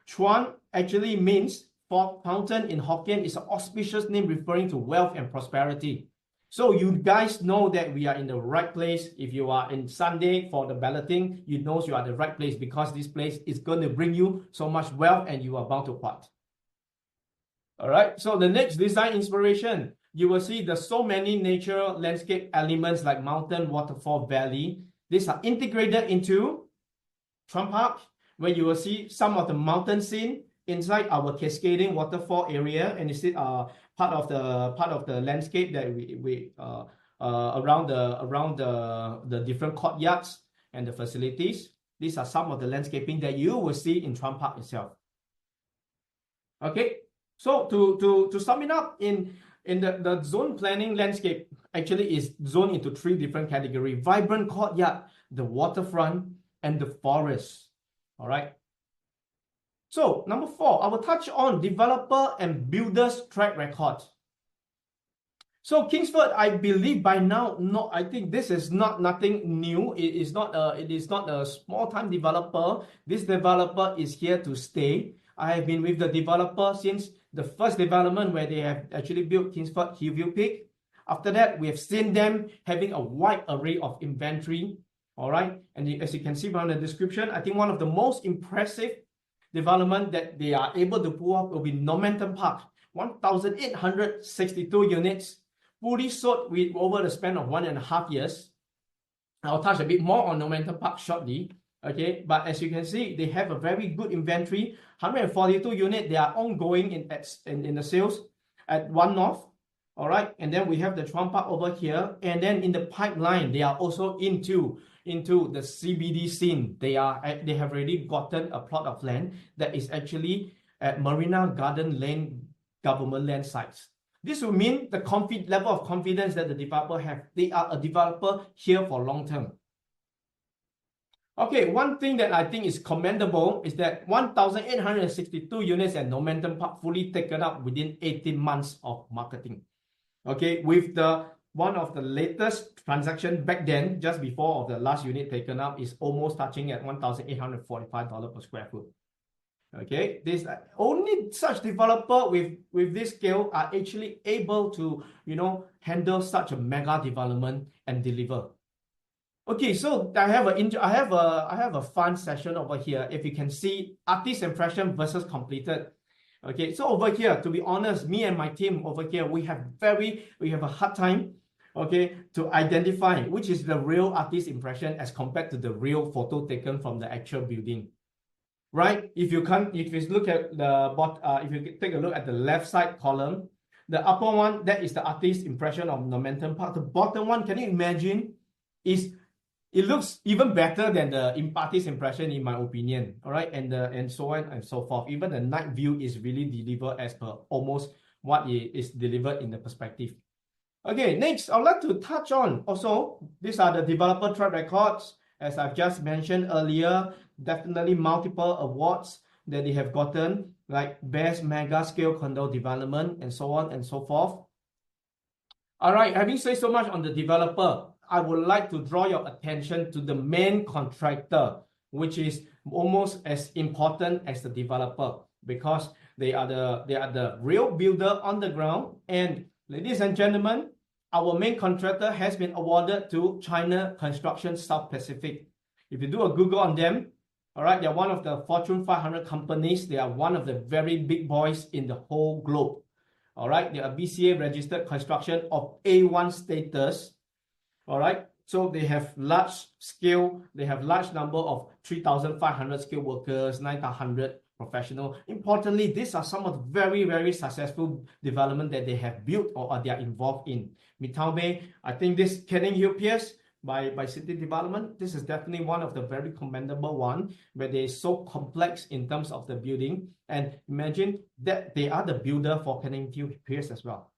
C: Chuan actually means for fountain in Hokkien, is an auspicious name referring to wealth and prosperity. So you guys know that we are in the right place. If you are in Sunday for the balloting, you know you are the right place, because this place is going to bring you so much wealth and you are bound to part. All right, so the next design inspiration, you will see there's so many natural landscape elements like mountain, waterfall, valley. These are integrated into Chuan Park, where you will see some of the mountain scene inside our cascading waterfall area, and it's part of the landscape that we around the different courtyards and the facilities. These are some of the landscaping that you will see in Chuan Park itself. Okay, so to sum it up, in the zone planning landscape actually is zoned into 3 different categories: vibrant courtyard, the waterfront, and the forest. All right. So number 4, I will touch on developer and builders track record. So Kingsford, I believe by now, I think this is nothing new. It is not a small time developer. This developer is here to stay. I have been with the developer since the first development where they have actually built Kingsford Hillview Peak. After that, we have seen them having a wide array of inventory. All right, and as you can see from the description, I think one of the most impressive development that they are able to pull off will be Normanton Park, 1,862 units, fully sold with over the span of 1.5 years. I'll touch a bit more on Normanton Park shortly. Okay, but as you can see, they have a very good inventory. 142 units, they are ongoing in the sales at One North. All right, and then we have the Chuan Park over here, and then in the pipeline, they are also into the CBD scene. They have already gotten a plot of land that is actually at Marina Garden Lane government land sites. This will mean the level of confidence that the developer have. They are a developer here for long term. Okay, one thing that I think is commendable is that 1,862 units at Normanton Park fully taken up within 18 months of marketing. Okay, with one of the latest transaction back then, just before the last unit taken up, is almost touching at $1,845 per square foot. Okay, this only such developer with this scale are actually able to handle such a mega development and deliver. Okay, so I have a fun session over here. If you can see artist impression versus completed. Okay, so over here, to be honest, me and my team over here, we have a hard time, okay, to identify which is the real artist impression as compared to the real photo taken from the actual building, right? If you look at if you take a look at the left side column, the upper one, that is the artist impression of Normanton Park. The bottom one, can you imagine, it looks even better than the artist impression, in my opinion. All right, and so on and so forth. Even the night view is really delivered as per almost what is delivered in the perspective. Okay, next, I would like to touch on also, these are the developer track records. As I've just mentioned earlier, definitely multiple awards that they have gotten, like Best Mega Scale Condo Development and so on and so forth. All right, having said so much on the developer, I would like to draw your attention to the main contractor, which is almost as important as the developer, because they are the real builder on the ground. And ladies and gentlemen, our main contractor has been awarded to China Construction South Pacific. If you do a Google on them, all right, they're one of the Fortune 500 companies. They are one of the very big boys in the whole globe. All right, they are BCA registered construction of A1 status. All right, so they have large number of 3,500 skilled workers, 9,100 professional. Importantly, these are some of the very, very successful development that they have built or they are involved in. Midtown Bay, I think this Canning Hill Pierce by City Development, this is definitely one of the very commendable one, where they is so complex in terms of the building. And imagine that they are the builder for Canning Hill Pierce as well.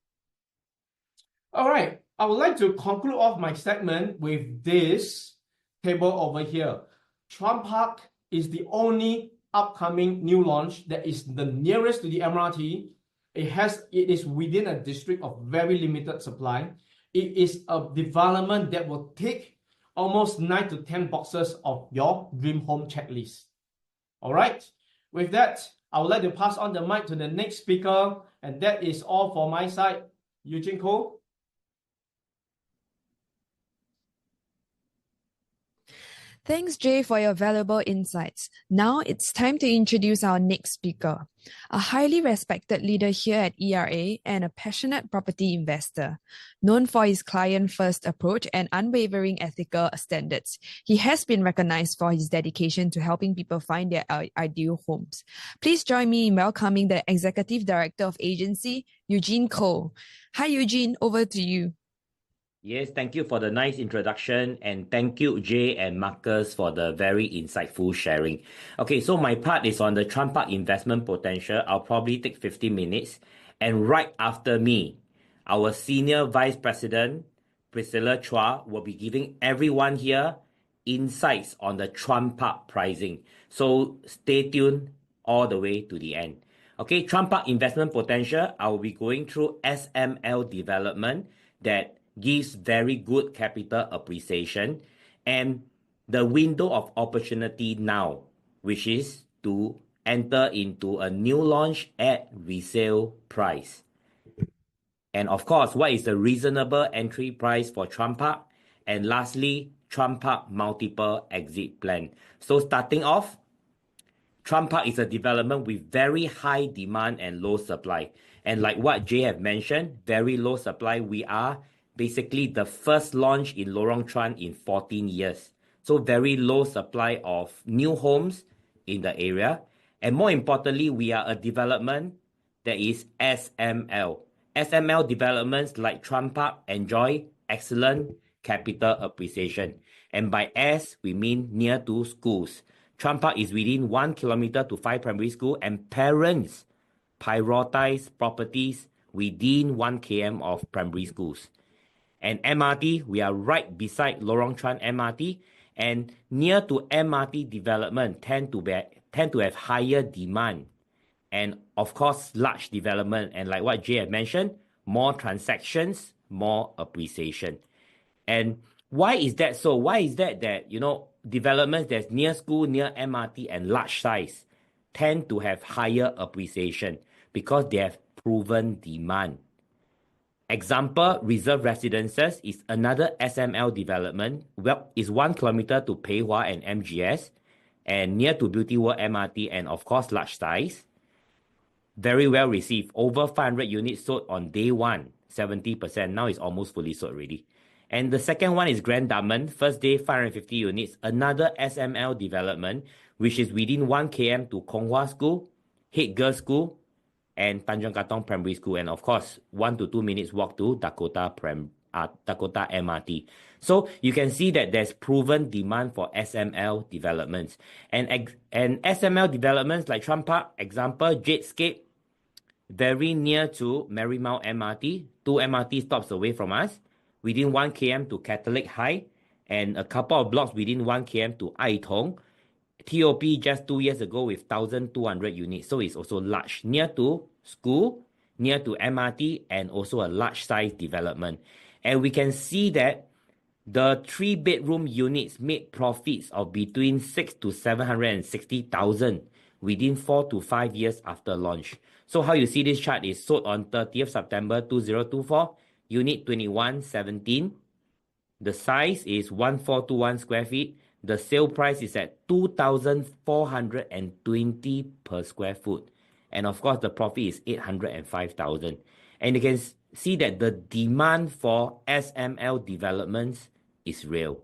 C: All right, I would like to conclude off my segment with this table over here. Chuan Park is the only upcoming new launch that is the nearest to the MRT. It is within a district of very limited supply. It is a development that will tick almost 9 to 10 boxes of your dream home checklist. All right, with that, I would like to pass on the mic to the next speaker, and that is all for my side. Eugene Koh.
A: Thanks, Jay, for your valuable insights. Now it's time to introduce our next speaker, a highly respected leader here at ERA and a passionate property investor. Known for his client-first approach and unwavering ethical standards, he has been recognized for his dedication to helping people find their ideal homes. Please join me in welcoming the Executive Director of Agency, Eugene Koh. Hi, Eugene, over to you.
D: Yes, thank you for the nice introduction, and thank you, Jay and Marcus, for the very insightful sharing. Okay, so my part is on the Chuan Park investment potential. I'll probably take 15 minutes. And right after me, our Senior Vice President, Priscilla Chua, will be giving everyone here insights on the Chuan Park pricing. So stay tuned all the way to the end. Okay, Chuan Park investment potential, I will be going through SML development that gives very good capital appreciation, and the window of opportunity now, which is to enter into a new launch at resale price. And of course, what is the reasonable entry price for Chuan Park? And lastly, Chuan Park multiple exit plan. So starting off, Chuan Park is a development with very high demand and low supply. And like what Jay have mentioned, very low supply. We are basically the first launch in Lorong Chuan in 14 years. So very low supply of new homes in the area. And more importantly, we are a development that is SML. SML developments like Chuan Park enjoy excellent capital appreciation. And by S, we mean near to schools. Chuan Park is within 1 kilometer to 5 primary school, and parents prioritize properties within 1 km of primary schools. And MRT, we are right beside Lorong Chuan MRT, and near to MRT development tend to have higher demand, and of course large development, and like what Jay had mentioned, more transactions, more appreciation. And why is that so? Why is that developments that's near school, near MRT, and large size tend to have higher appreciation? Because they have proven demand. Example, Reserve Residences is another SML development. Well, it's 1 kilometer to Pei Hwa and MGS, and near to Beauty World MRT, and of course large size. Very well received. Over 500 units sold on day one, 70%. Now it's almost fully sold already. And the second one is Grand Diamond. First day, 550 units. Another SML development, which is within 1 km to Kong Hwa School, Head Girls School, and Tanjong Katong Primary School, and of course 1 to 2 minutes walk to Dakota MRT. So you can see that there's proven demand for SML developments, and SML developments like Chuan Park, example Jadescape, very near to Marymount MRT, 2 MRT stops away from us, within 1 km to Catholic High, and a couple of blocks within 1 km to Ai Tong. TOP just 2 years ago with 1,200 units. So it's also large, near to school, near to MRT, and also a large size development. And we can see that the 3-bedroom units made profits of between 6 to 760,000 within 4 to 5 years after launch. So how you see this chart is sold on 30th September 2024, unit 2117. The size is 1421 square feet. The sale price is at 2,420 per square foot. And of course, the profit is 805,000. And you can see that the demand for SML developments is real.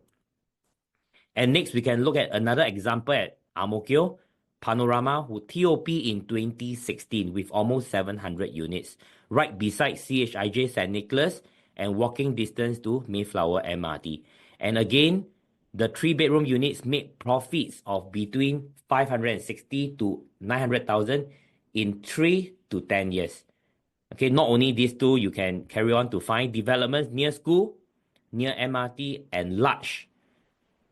D: And next, we can look at another example at Ang Mo Kio, Panorama, who TOP in 2016 with almost 700 units, right beside CHIJ St. Nicholas and walking distance to Mayflower MRT. And again, the 3-bedroom units made profits of between 560 to 900,000 in 3 to 10 years. Okay, not only these two, you can carry on to find developments near school, near MRT, and large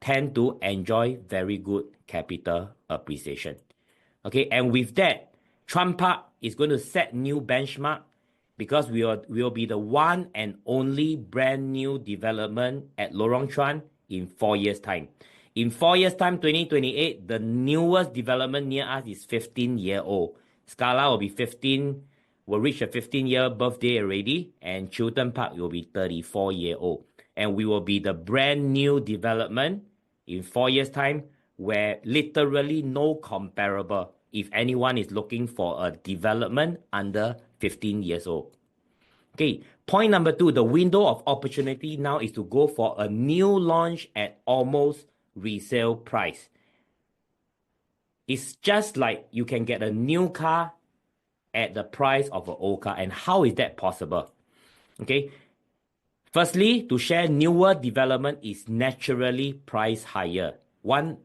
D: tend to enjoy very good capital appreciation. Okay, and with that, Chuan Park is going to set new benchmark because we will be the one and only brand new development at Lorong Chuan in 4 years' time. In 4 years' time, 2028, the newest development near us is 15-year-old. Scala will reach a 15-year birthday already, and Chiltern Park will be 34-year-old. And we will be the brand new development in 4 years' time, where literally no comparable if anyone is looking for a development under 15 years old. Okay, point number 2, the window of opportunity now is to go for a new launch at almost resale price. It's just like you can get a new car at the price of an old car. And how is that possible? Okay, firstly, to share, newer development is naturally priced higher. One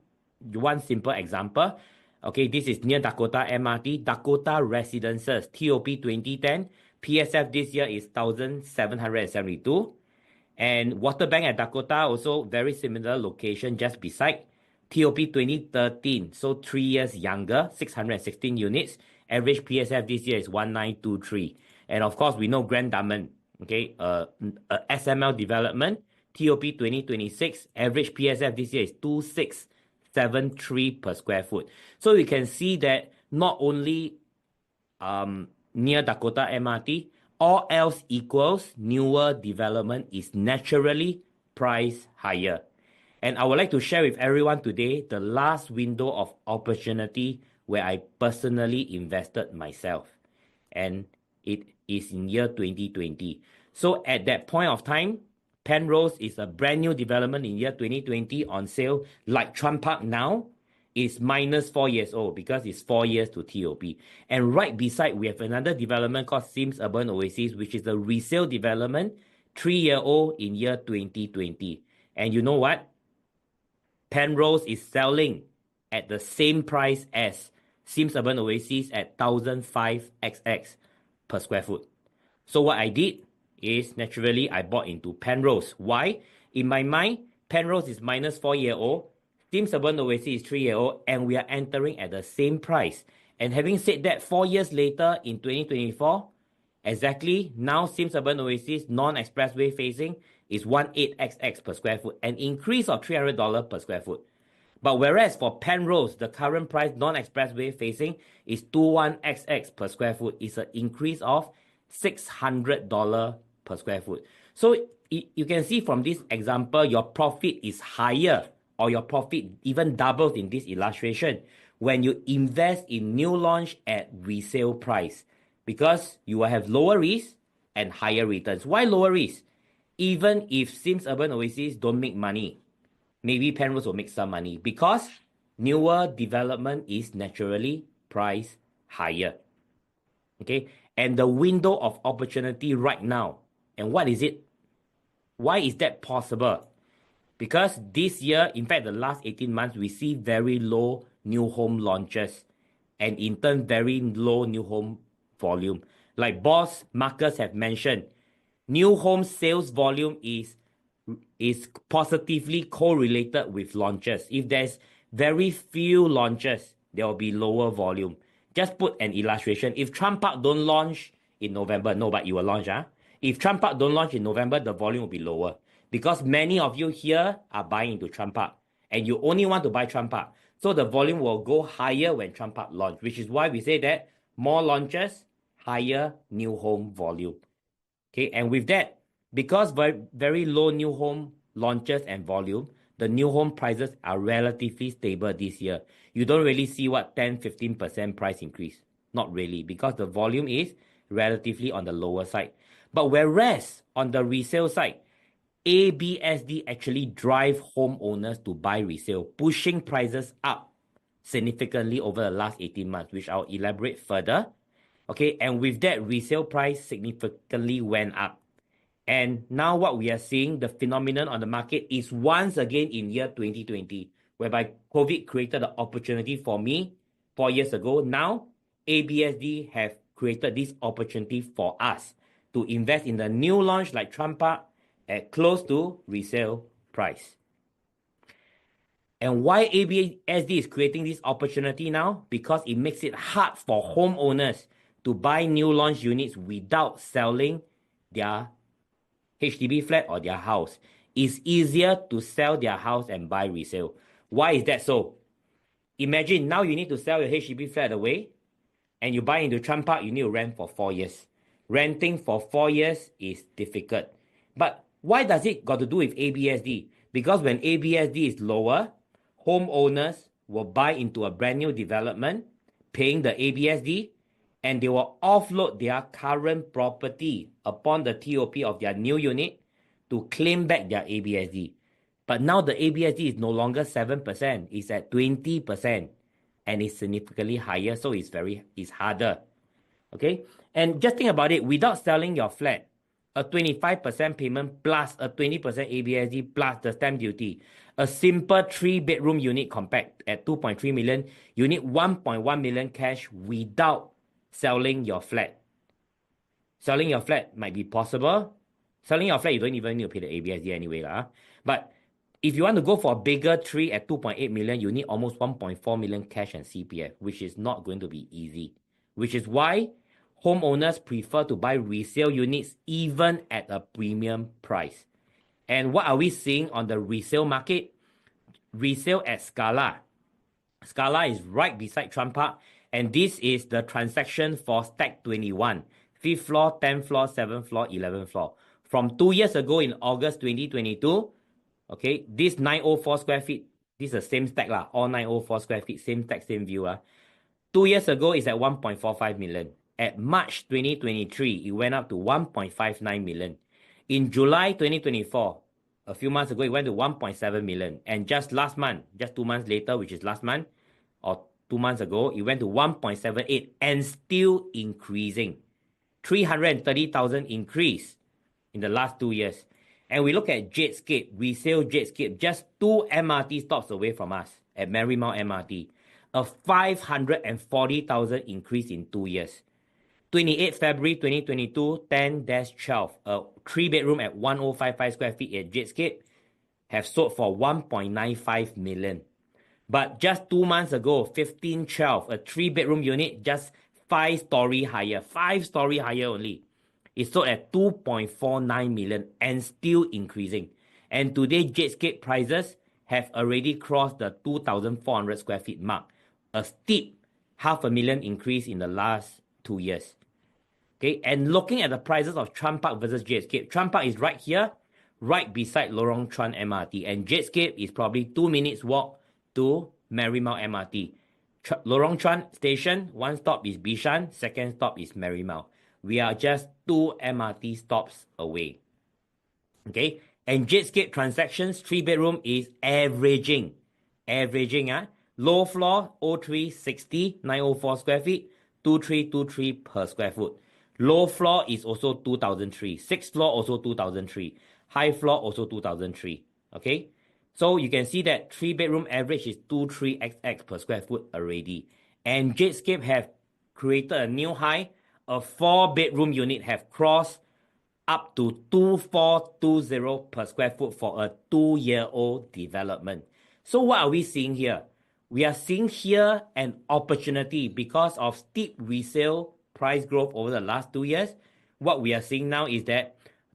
D: simple example. Okay, this is near Dakota MRT, Dakota Residences, TOP 2010. PSF this year is 1,772. And Waterbank at Dakota, also very similar location just beside. TOP 2013, so 3 years younger, 616 units. Average PSF this year is 1,923. And of course, we know Grand Diamond, okay, SML development, TOP 2026, average PSF this year is 2,673 per square foot. So you can see that not only near Dakota MRT, all else equals, newer development is naturally priced higher. And I would like to share with everyone today the last window of opportunity where I personally invested myself. And it is in year 2020. So at that point of time, Penrose is a brand new development in year 2020 on sale, like Chuan Park now is minus 4 years old because it's 4 years to TOP. And right beside, we have another development called Sims Urban Oasis, which is a resale development, 3-year-old in year 2020. And you know what? Penrose is selling at the same price as Sims Urban Oasis at 1,005 XX per square foot. So what I did is, naturally, I bought into Penrose. Why? In my mind, Penrose is minus 4-year-old, Sims Urban Oasis is 3-year-old, and we are entering at the same price. And having said that, 4 years later in 2024, exactly now Sims Urban Oasis non-expressway facing is 18XX per square foot, an increase of $300 per square foot. But whereas for Penrose, the current price non-expressway facing is 21XX per square foot, is an increase of $600 per square foot. So you can see from this example, your profit is higher, or your profit even doubles in this illustration when you invest in new launch at resale price, because you will have lower risk and higher returns. Why lower risk? Even if Sims Urban Oasis don't make money, maybe Penrose will make some money because newer development is naturally priced higher. Okay, and the window of opportunity right now, and what is it? Why is that possible? Because this year, in fact, the last 18 months, we see very low new home launches, and in turn, very low new home volume. Like boss Marcus have mentioned, new home sales volume is positively correlated with launches. If there's very few launches, there will be lower volume. Just put an illustration. If Chuan Park don't launch in November, no, but you will launch, huh? If Chuan Park don't launch in November, the volume will be lower. Because many of you here are buying into Chuan Park, and you only want to buy Chuan Park. So the volume will go higher when Chuan Park launch, which is why we say that more launches, higher new home volume. Okay, and with that, because very, very low new home launches and volume, the new home prices are relatively stable this year. You don't really see what 10-15% price increase. Not really, because the volume is relatively on the lower side. But whereas on the resale side, ABSD actually drive homeowners to buy resale, pushing prices up significantly over the last 18 months, which I'll elaborate further. Okay, and with that, resale price significantly went up. And now what we are seeing, the phenomenon on the market is once again in year 2020, whereby COVID created the opportunity for me 4 years ago. Now, ABSD have created this opportunity for us to invest in the new launch like Chuan Park at close to resale price. And why ABSD is creating this opportunity now? Because it makes it hard for homeowners to buy new launch units without selling their HDB flat or their house. It's easier to sell their house and buy resale. Why is that so? Imagine now you need to sell your HDB flat away, and you buy into Chuan Park, you need to rent for 4 years. Renting for 4 years is difficult. But why does it got to do with ABSD? Because when ABSD is lower, homeowners will buy into a brand new development, paying the ABSD, and they will offload their current property upon the TOP of their new unit to claim back their ABSD. But now the ABSD is no longer 7%, it's at 20%, and it's significantly higher, so it's harder. Okay? And just think about it, without selling your flat, a 25% payment plus a 20% ABSD plus the stamp duty, a simple 3-bedroom unit compact at 2.3 million, you need 1.1 million cash without selling your flat. Selling your flat might be possible. Selling your flat, you don't even need to pay the ABSD anyway. But if you want to go for a bigger tree at 2.8 million, you need almost 1.4 million cash and CPF, which is not going to be easy. Which is why homeowners prefer to buy resale units even at a premium price. And what are we seeing on the resale market? Resale at Scala. Scala is right beside Chuan Park, and this is the transaction for Stack 21. 5th floor, 10th floor, 7th floor, 11th floor. From 2 years ago in August 2022, okay, this 904 square feet, this is the same stack, all 904 square feet, same stack, same view. 2 years ago, it's at 1.45 million. At March 2023, it went up to 1.59 million. In July 2024, a few months ago, it went to 1.7 million. And just last month, just 2 months later, which is last month, or 2 months ago, it went to 1.78 and still increasing. 330,000 increase in the last 2 years. And we look at Jadescape, resale Jadescape, just 2 MRT stops away from us at Marymount MRT. A 540,000 increase in 2 years. 28 February 2022, 10-12, a 3-bedroom at 1055 square feet at Jadescape have sold for 1.95 million. But just 2 months ago, 15-12, a 3-bedroom unit just 5-story higher, 5-story higher only. It sold at 2.49 million and still increasing. And today, Jadescape prices have already crossed the 2,400 square feet mark, a steep 500,000 increase in the last 2 years. Okay, and looking at the prices of Chuan Park versus Jadescape, Chuan Park is right here, right beside Lorong Chuan MRT, and Jadescape is probably 2 minutes walk to Marymount MRT. Lorong Chuan station, one stop is Bishan, second stop is Marymount. We are just 2 MRT stops away. Okay, and Jadescape transactions, 3-bedroom is averaging, low floor 0360, 904 square feet, 2323 per square foot. Low floor is also 2003. 6th floor also 2003. High floor also 2003. Okay, so you can see that 3-bedroom average is 23xx per square foot already. And Jadescape have created a new high. A 4-bedroom unit have crossed up to 2420 per square foot for a 2-year-old development. So what are we seeing here? We are seeing here an opportunity because of steep resale price growth over the last 2 years. What we are seeing now is that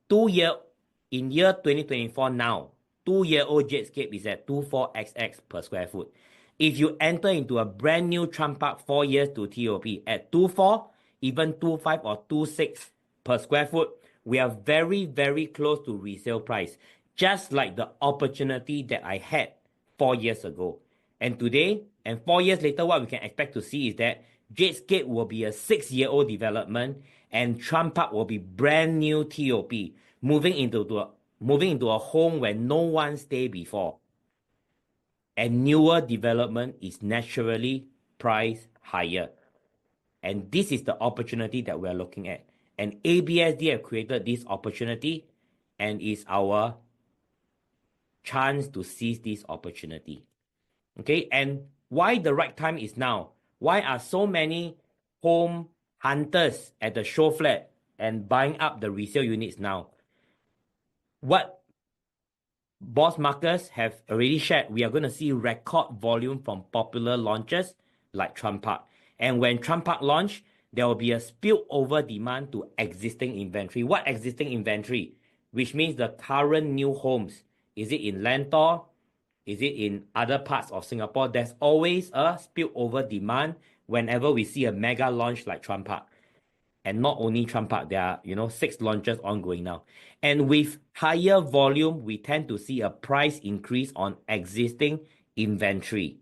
D: in year 2024 now, 2-year-old Jadescape is at 24xx per square foot. If you enter into a brand new Chuan Park 4 years to TOP at 24, even 25 or 26 per square foot, we are very, very close to resale price. Just like the opportunity that I had 4 years ago. And today, and 4 years later, what we can expect to see is that Jadescape will be a 6-year-old development and Chuan Park will be brand new TOP, moving into a home where no one stayed before. And newer development is naturally priced higher. And this is the opportunity that we're looking at. And ABSD have created this opportunity and is our chance to seize this opportunity. Okay, and why the right time is now? Why are so many home hunters at the show flat and buying up the resale units now? What Boss Marcus have already shared, we are going to see record volume from popular launches like Chuan Park. And when Chuan Park launch, there will be a spillover demand to existing inventory. What existing inventory? Which means the current new homes. Is it in Lentor? Is it in other parts of Singapore? There's always a spillover demand whenever we see a mega launch like Chuan Park. And not only Chuan Park, there are 6 launches ongoing now. And with higher volume, we tend to see a price increase on existing inventory.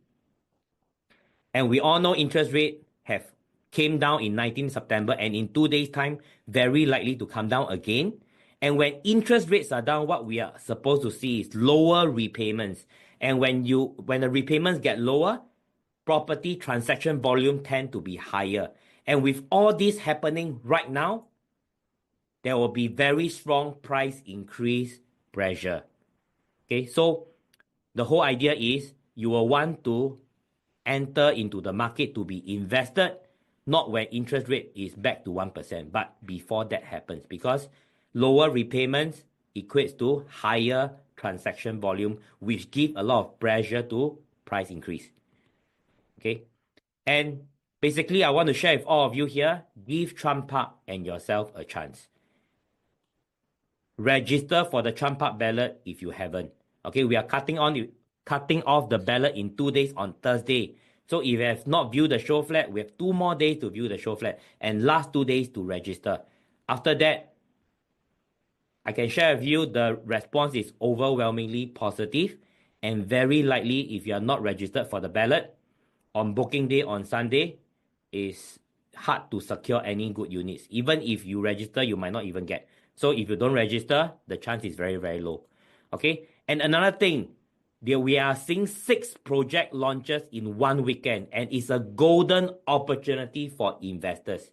D: And we all know interest rate have came down in 19 September, and in 2 days' time, very likely to come down again. And when interest rates are down, what we are supposed to see is lower repayments. And when the repayments get lower, property transaction volume tend to be higher. And with all this happening right now, there will be very strong price increase pressure. Okay, so the whole idea is you will want to enter into the market to be invested, not when interest rate is back to 1%, but before that happens, because lower repayments equates to higher transaction volume, which give a lot of pressure to price increase. Okay, and basically I want to share with all of you here, give Chuan Park and yourself a chance. Register for the Chuan Park ballot if you haven't. Okay, we are cutting off the ballot in 2 days on Thursday. So if you have not viewed the show flat, we have 2 more days to view the show flat and last 2 days to register. After that, I can share with you the response is overwhelmingly positive, and very likely if you are not registered for the ballot, on booking day on Sunday, is hard to secure any good units. Even if you register, you might not even get. So if you don't register, the chance is very, very low. Okay, and another thing, we are seeing 6 project launches in 1 weekend, and it's a golden opportunity for investors.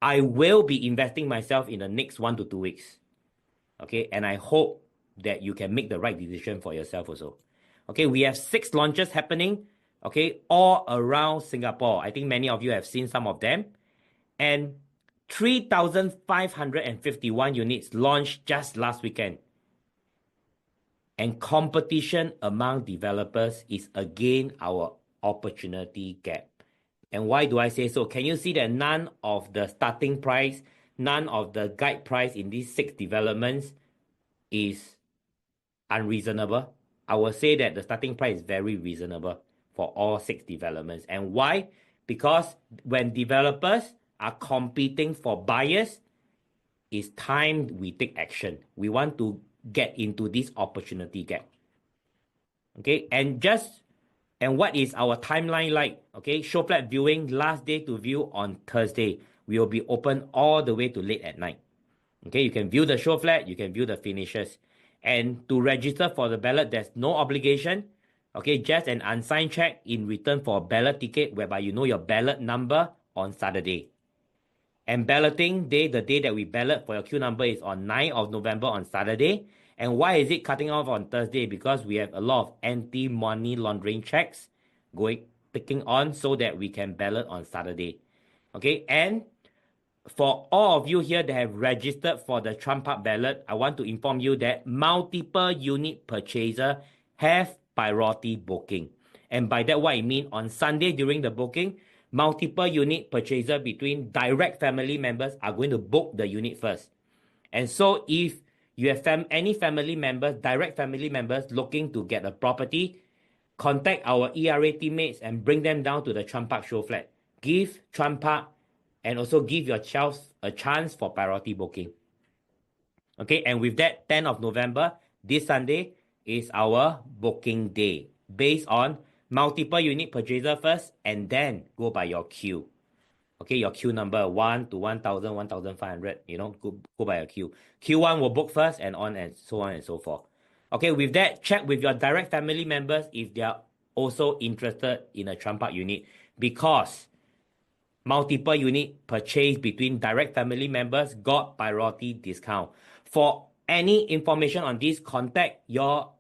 D: I will be investing myself in the next 1 to 2 weeks. Okay, and I hope that you can make the right decision for yourself also. Okay, we have 6 launches happening, okay, all around Singapore. I think many of you have seen some of them. And 3,551 units launched just last weekend. And competition among developers is again our opportunity gap. And why do I say so? Can you see that none of the starting price, none of the guide price in these 6 developments is unreasonable? I will say that the starting price is very reasonable for all 6 developments. And why? Because when developers are competing for buyers, it's time we take action. We want to get into this opportunity gap. Okay, and what is our timeline like? Okay, show flat viewing, last day to view on Thursday. We will be open all the way to late at night. Okay, you can view the show flat, you can view the finishes. And to register for the ballot, there's no obligation. Okay, just an unsigned check in return for a ballot ticket whereby you know your ballot number on Saturday. And balloting day, the day that we ballot for your queue number is on 9th of November on Saturday. And why is it cutting off on Thursday? Because we have a lot of anti-money laundering checks taking on so that we can ballot on Saturday. Okay, and for all of you here that have registered for the Chuan Park ballot, I want to inform you that multiple unit purchaser have priority booking. And by that, what I mean, on Sunday during the booking, multiple unit purchaser between direct family members are going to book the unit first. And so if you have any family members, direct family members looking to get a property, contact our ERA teammates and bring them down to the Chuan Park show flat. Give Chuan Park and also give yourselves a chance for priority booking. Okay, and with that, 10th of November, this Sunday is our booking day based on multiple unit purchaser first and then go by your queue. Okay, your queue number 1 to 1,000, 1,500, go by your queue. Q1 will book first and on and so on and so forth. Okay, with that, check with your direct family members if they are also interested in a Chuan Park unit, because multiple unit purchase between direct family members got priority discount. For any information on this, contact your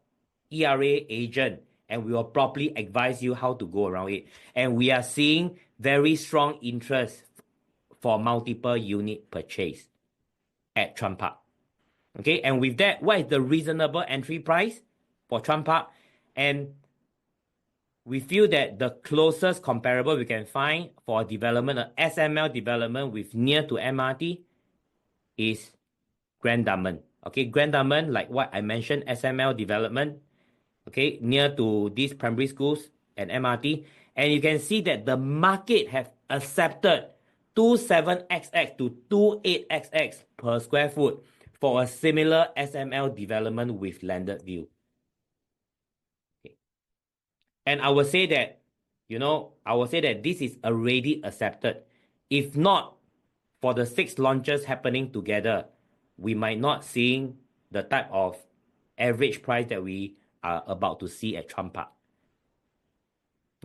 D: ERA agent and we will properly advise you how to go around it. And we are seeing very strong interest for multiple unit purchase at Chuan Park. Okay, and with that, what is the reasonable entry price for Chuan Park? And we feel that the closest comparable we can find for a development, an SML development with near to MRT, is Grand Diamond. Okay, Grand Diamond, like what I mentioned, SML development, okay, near to these primary schools and MRT. And you can see that the market have accepted 27xx to 28xx per square foot for a similar SML development with landed view. Okay. And I will say that, this is already accepted. If not for the 6 launches happening together, we might not seeing the type of average price that we are about to see at Chuan Park.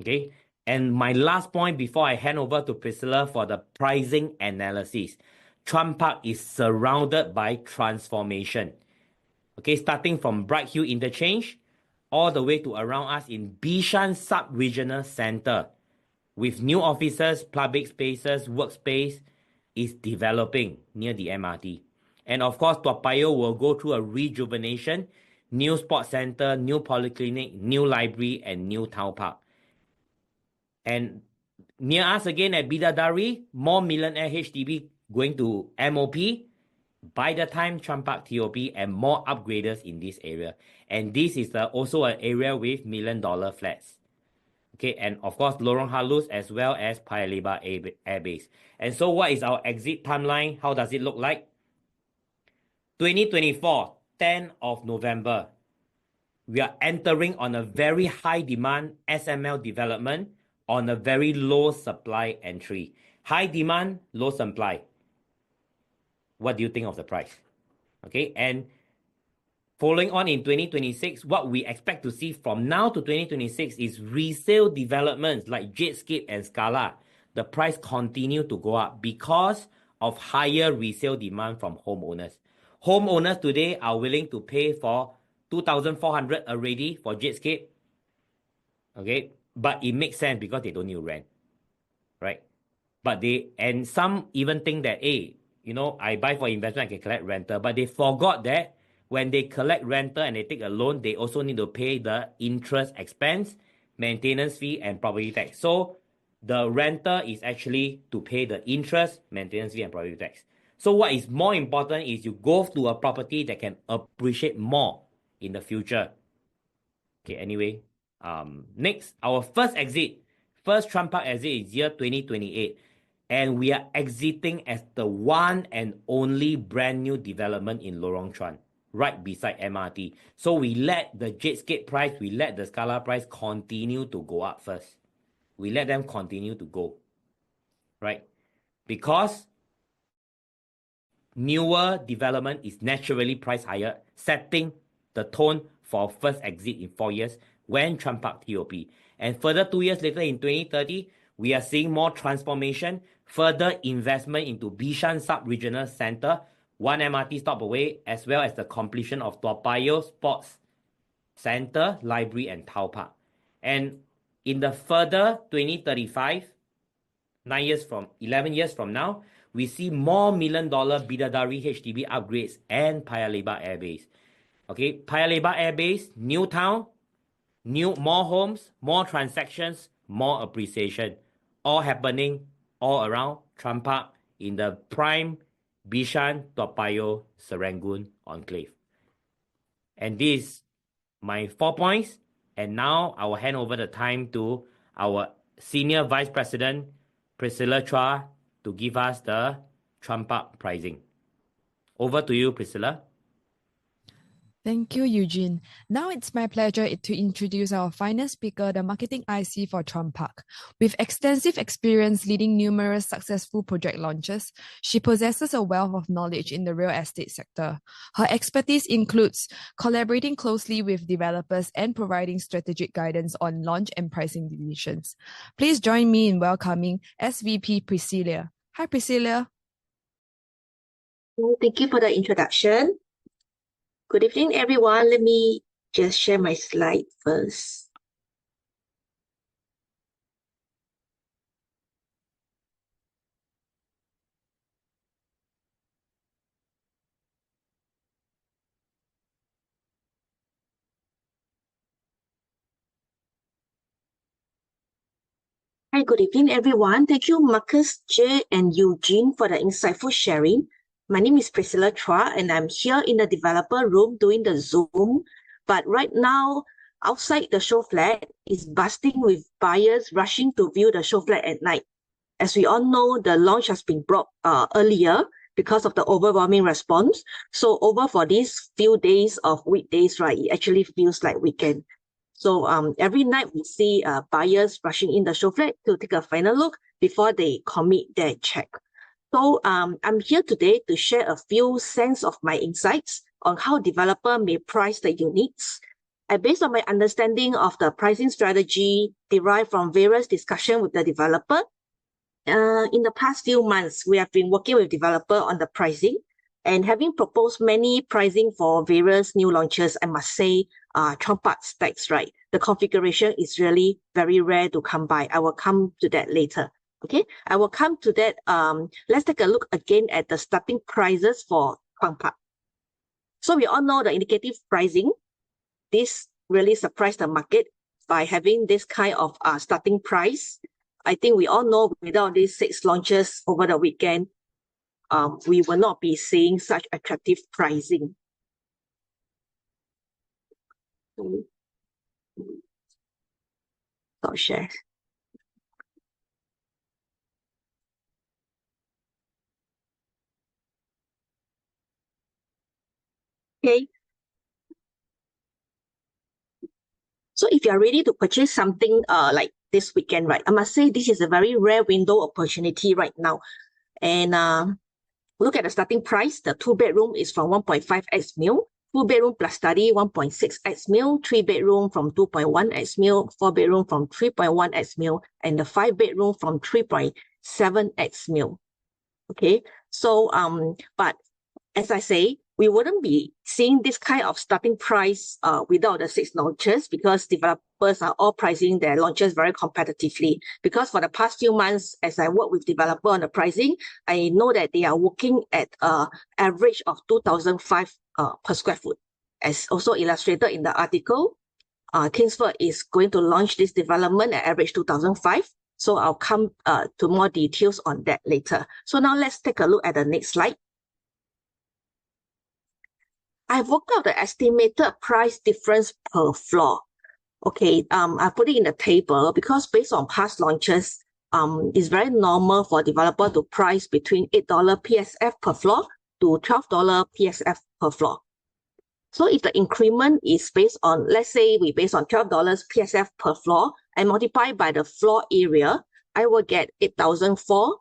D: Okay. And my last point before I hand over to Priscilla for the pricing analysis. Chuan Park is surrounded by transformation. Okay, starting from Bright Hill Interchange all the way to around us in Bishan Sub-Regional Center with new offices, public spaces, workspace is developing near the MRT. And of course, Toa Payoh will go through a rejuvenation, new sports center, new polyclinic, new library, and new town park. And near us again at Bidadari, more millionaire HDB going to MOP by the time Chuan Park TOP and more upgraders in this area. And this is also an area with $1 million flats. Okay, and of course, Lorong Halus as well as Paya Lebar Air Base. And so what is our exit timeline? How does it look like? 2024, 10th of November. We are entering on a very high demand SML development on a very low supply entry. High demand, low supply. What do you think of the price? Okay, and following on in 2026, what we expect to see from now to 2026 is resale developments like Jadescape and Scala. The price continue to go up because of higher resale demand from homeowners. Homeowners today are willing to pay for 2,400 already for Jadescape. Okay, but it makes sense because they don't need rent, right? But and some even think that, hey, I buy for investment, I can collect rental. But they forgot that when they collect rental and they take a loan, they also need to pay the interest expense, maintenance fee, and property tax. So the rental is actually to pay the interest, maintenance fee, and property tax. So what is more important is you go to a property that can appreciate more in the future. Okay, anyway, next, our first Chuan Park exit is year 2028. And we are exiting as the one and only brand new development in Lorong Chuan, right beside MRT. So we let the Jadescape price, we let the Scala price continue to go up first. We let them continue to go, right? Because newer development is naturally priced higher, setting the tone for first exit in 4 years when Chuan Park TOP. And further 2 years later in 2030, we are seeing more transformation, further investment into Bishan Sub-Regional Center, 1 MRT stop away, as well as the completion of Toa Payoh Sports Center, Library, and Town Park. And in the further 2035, 11 years from now, we see more $1 million Bidadari HDB upgrades and Paya Lebar Air Base. Okay, Paya Lebar Air Base, new town, more homes, more transactions, more appreciation, all happening all around Chuan Park in the prime Bishan, Toa Payoh, Serangoon enclave. And this, my 4 points. And now I will hand over the time to our Senior Vice President, Priscilla Chua, to give us the Chuan Park pricing. Over to you, Priscilla.
A: Thank you, Eugene. Now it's my pleasure to introduce our final speaker, the marketing IC for Chuan Park. With extensive experience leading numerous successful project launches, she possesses a wealth of knowledge in the real estate sector. Her expertise includes collaborating closely with developers and providing strategic guidance on launch and pricing decisions. Please join me in welcoming SVP Priscilla. Hi, Priscilla.
E: Thank you for the introduction. Good evening, everyone. Let me just share my slide first. Hi, good evening, everyone. Thank you, Marcus, Jay, and Eugene for the insightful sharing. My name is Priscilla Chua, and I'm here in the developer room doing the Zoom. But right now, outside the show flat is bursting with buyers rushing to view the show flat at night. As we all know, the launch has been brought earlier because of the overwhelming response. So over for these few days of weekdays, right, it actually feels like weekend. So every night we see buyers rushing in the show flat to take a final look before they commit their check. So I'm here today to share a few cents of my insights on how developer may price the units. And based on my understanding of the pricing strategy derived from various discussions with the developer, in the past few months, we have been working with developer on the pricing and having proposed many pricing for various new launches. I must say, Chuan Park specs, right? The configuration is really very rare to come by. I will come to that later. Okay, I will come to that. Let's take a look again at the starting prices for Chuan Park. So we all know the indicative pricing. This really surprised the market by having this kind of starting price. I think we all know without these 6 launches over the weekend, we will not be seeing such attractive pricing. Stop share. Okay. So if you are ready to purchase something like this weekend, right, I must say this is a very rare window opportunity right now. And look at the starting price. The 2-bedroom is from 1.5x mil, 2-bedroom plus study 1.6x mil, 3-bedroom from 2.1x mil, 4-bedroom from 3.1x mil, and the 5-bedroom from 3.7x mil. Okay, so but as I say, we wouldn't be seeing this kind of starting price without the 6 launches, because developers are all pricing their launches very competitively. Because for the past few months, as I work with developer on the pricing, I know that they are working at average of 2,005 per square foot. As also illustrated in the article, Kingsford is going to launch this development at average 2,005. So I'll come to more details on that later. So now let's take a look at the next slide. I've worked out the estimated price difference per floor. Okay, I put it in the table because based on past launches, it's very normal for developer to price between $8 PSF per floor to $12 PSF per floor. So if the increment is based on, let's say we based on $12 PSF per floor and multiply by the floor area, I will get 8,004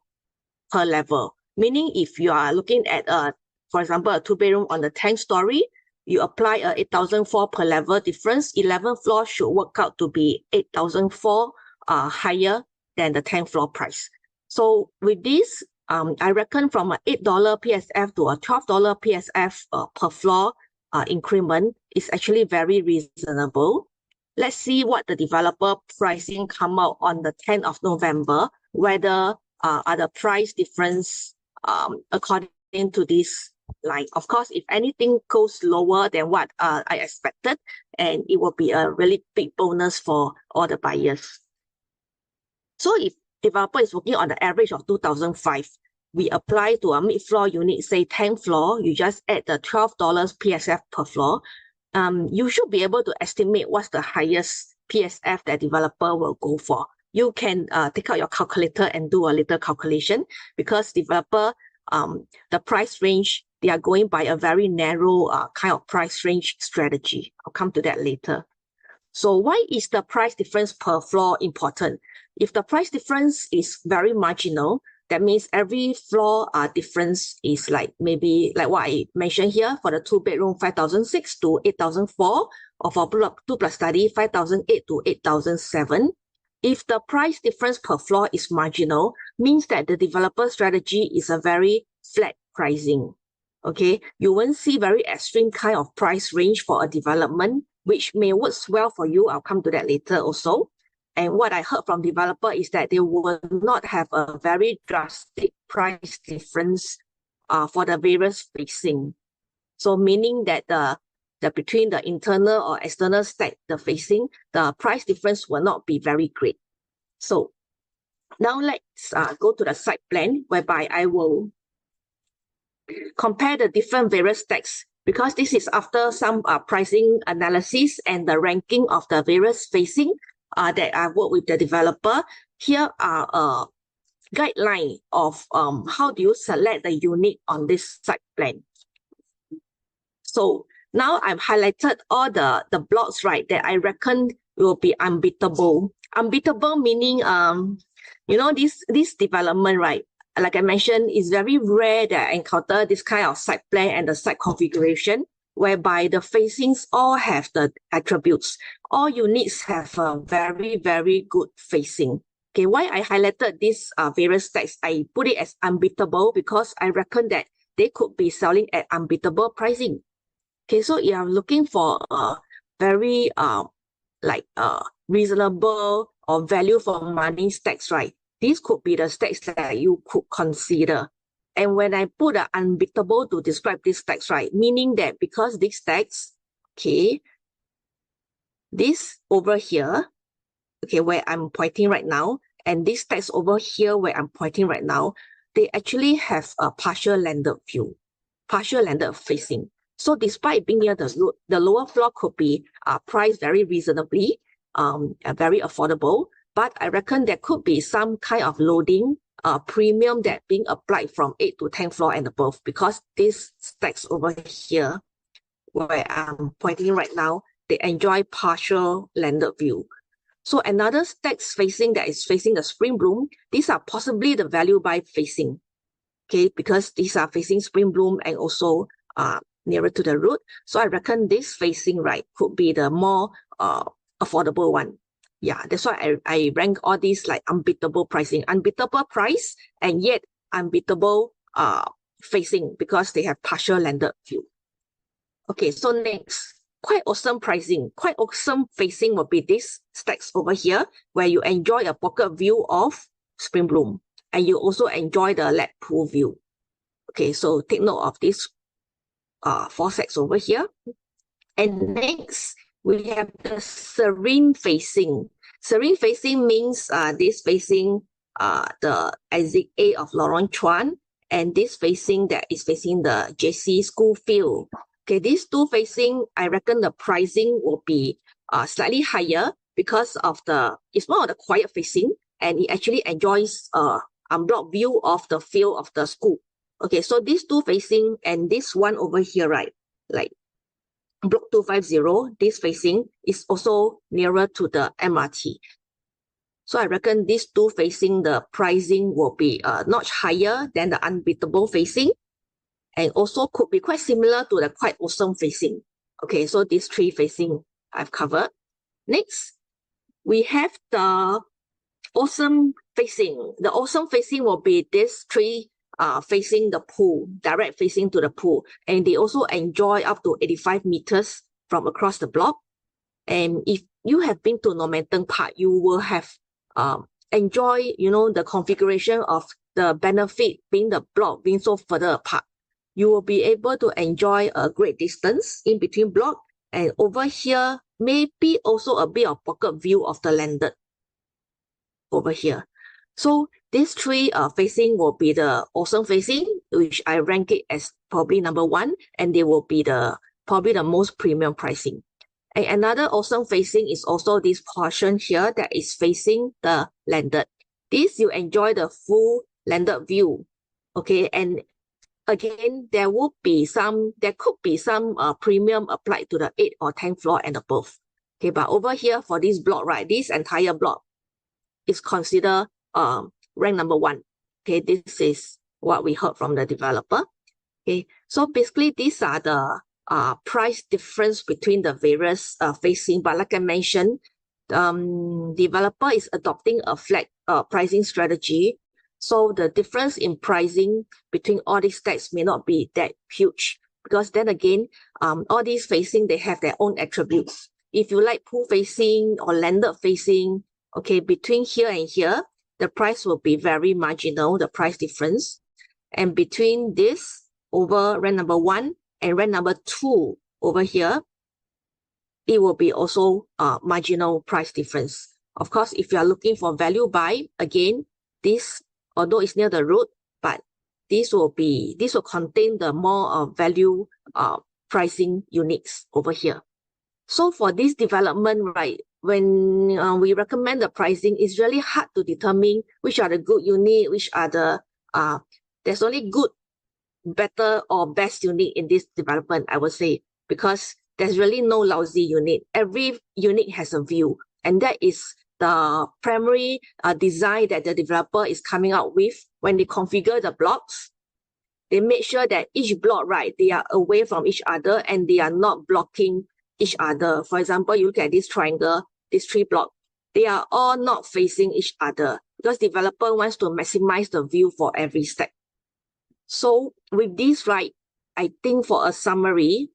E: per level. Meaning if you are looking at for example, a 2-bedroom on the 10th story, you apply a 8,004 per level difference. 11th floor should work out to be 8,004 higher than the 10th floor price. So with this, I reckon from an $8 PSF to a $12 PSF per floor increment is actually very reasonable. Let's see what the developer pricing come out on the 10th of November, whether are the price difference according to this line. Of course, if anything goes lower than what I expected, and it will be a really big bonus for all the buyers. So if developer is working on the average of 2,005, we apply to a mid-floor unit, say 10th floor, you just add the $12 PSF per floor. You should be able to estimate what's the highest PSF that developer will go for. You can take out your calculator and do a little calculation, because developer, the price range, they are going by a very narrow kind of price range strategy. I'll come to that later. So why is the price difference per floor important? If the price difference is very marginal, that means every floor difference is like maybe like what I mentioned here for the 2-bedroom 5,006 to 8,004, or for 2+ study 5,008 to 8,007. If the price difference per floor is marginal, means that the developer strategy is a very flat pricing. Okay, you won't see very extreme kind of price range for a development, which may work well for you. I'll come to that later also. And what I heard from developer is that they will not have a very drastic price difference for the various facing. So meaning that the between the internal or external stack, the facing, the price difference will not be very great. So now let's go to the site plan, whereby I will compare the different various stacks, because this is after some pricing analysis and the ranking of the various facing that I work with the developer. Here are guideline of how do you select the unit on this site plan. So now I've highlighted all the blocks, right, that I reckon will be unbeatable. Unbeatable meaning, you know, this development, right, like I mentioned, is very rare that I encounter this kind of site plan and the site configuration whereby the facings all have the attributes. All units have a very, very good facing. Okay, why I highlighted these various stacks, I put it as unbeatable because I reckon that they could be selling at unbeatable pricing. Okay, so if I'm looking for a very reasonable or value for money stacks, right? These could be the stacks that you could consider. And when I put an unbeatable to describe these stacks, right, meaning that because these stacks, okay, this over here, okay, where I'm pointing right now, and these stacks over here where I'm pointing right now, they actually have a partial landed view, partial landed facing. So despite being near the road, the lower floor could be priced very reasonably, very affordable, but I reckon there could be some kind of loading premium that being applied from 8 to 10 floor and above, because these stacks over here where I'm pointing right now, they enjoy partial landed view. So another stacks facing that is facing the spring bloom, these are possibly the value buy facing, okay, because these are facing spring bloom and also nearer to the road. So I reckon this facing, right, could be the more affordable one. Yeah, that's why I rank all these like unbeatable pricing, unbeatable price, and yet unbeatable facing because they have partial landed view. Okay, so next, quite awesome pricing, quite awesome facing will be this stacks over here where you enjoy a pocket view of spring bloom and you also enjoy the LED pool view. Okay, so take note of this 4 stacks over here. And next, we have the serene facing. Serene facing means this facing the exit A of Lorong Chuan, and this facing that is facing the JC school field. Okay, these two facing, I reckon the pricing will be slightly higher because of it's more of the quiet facing, and it actually enjoys unblocked view of the field of the school. Okay, so these two facing and this one over here, right, like block 250, this facing is also nearer to the MRT. So I reckon these two facing, the pricing will be a notch higher than the unbeatable facing, and also could be quite similar to the quite awesome facing. Okay, so these 3 facing I've covered. Next, we have the awesome facing. The awesome facing will be these 3 facing the pool, direct facing to the pool. And they also enjoy up to 85 meters from across the block. And if you have been to Normanton Park, you will have enjoy, you know, the configuration of the benefit being the block being so further apart. You will be able to enjoy a great distance in between block, and over here, maybe also a bit of pocket view of the landed over here. So these 3 facing will be the awesome facing, which I rank it as probably number 1, and they will be probably the most premium pricing. And another awesome facing is also this portion here that is facing the landed. This you enjoy the full landed view. Okay, and again, there could be some premium applied to the 8 or 10 floor and above. Okay, but over here for this block, right, this entire block is considered rank number 1. Okay, this is what we heard from the developer. Okay, so basically these are the price difference between the various facing. But like I mentioned, developer is adopting a flat pricing strategy. So the difference in pricing between all these stacks may not be that huge, because then again, all these facing, they have their own attributes. If you like pool facing or landed facing, okay, between here and here, the price will be very marginal, the price difference. And between this over rank number 1 and rank number 2 over here, it will be also marginal price difference. Of course, if you are looking for value buy, again, this, although it's near the road, but this will contain the more value pricing units over here. So for this development, right, when we recommend the pricing, it's really hard to determine which are the good unit, which are the there's only good, better, or best unit in this development, I would say, because there's really no lousy unit. Every unit has a view, and that is the primary design that the developer is coming out with when they configure the blocks. They make sure that each block, right, they are away from each other and they are not blocking each other. For example, you look at this triangle, these 3 blocks, they are all not facing each other because developer wants to maximize the view for every step. So with this, right, I think for a summary,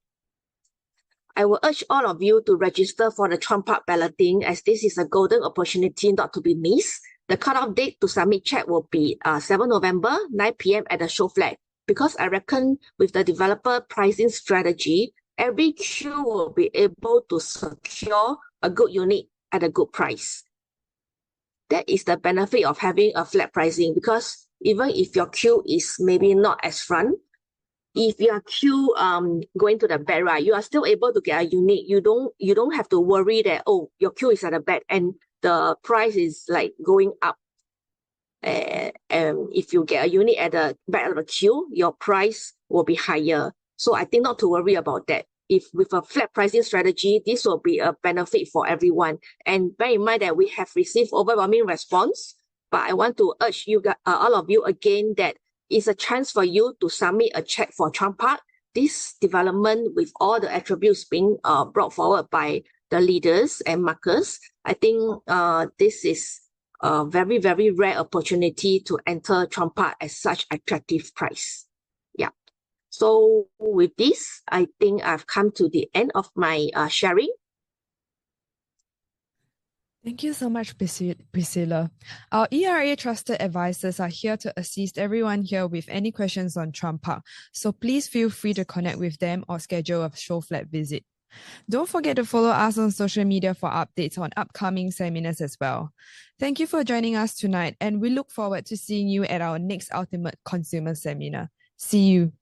E: I will urge all of you to register for the Chuan Park balloting, as this is a golden opportunity not to be missed. The cutoff date to submit check will be 7 November, 9 p.m. at the show flag. Because I reckon with the developer pricing strategy, every queue will be able to secure a good unit at a good price. That is the benefit of having a flat pricing, because even if your queue is maybe not as front, if your queue going to the back, right, you are still able to get a unit. You don't have to worry that, oh, your queue is at the back and the price is like going up. If you get a unit at the back of the queue, your price will be higher. So I think not to worry about that. If with a flat pricing strategy, this will be a benefit for everyone. And bear in mind that we have received overwhelming response, but I want to urge you, all of you again, that it's a chance for you to submit a check for Chuan Park. This development with all the attributes being brought forward by the leaders and markers, I think this is a very, very rare opportunity to enter Chuan Park at such attractive price. Yeah. So with this, I think I've come to the end of my sharing.
A: Thank you so much, Priscilla. Our ERA trusted advisors are here to assist everyone here with any questions on Chuan Park, so please feel free to connect with them or schedule a show flat visit. Don't forget to follow us on social media for updates on upcoming seminars as well. Thank you for joining us tonight, and we look forward to seeing you at our next Ultimate Consumer Seminar. See you.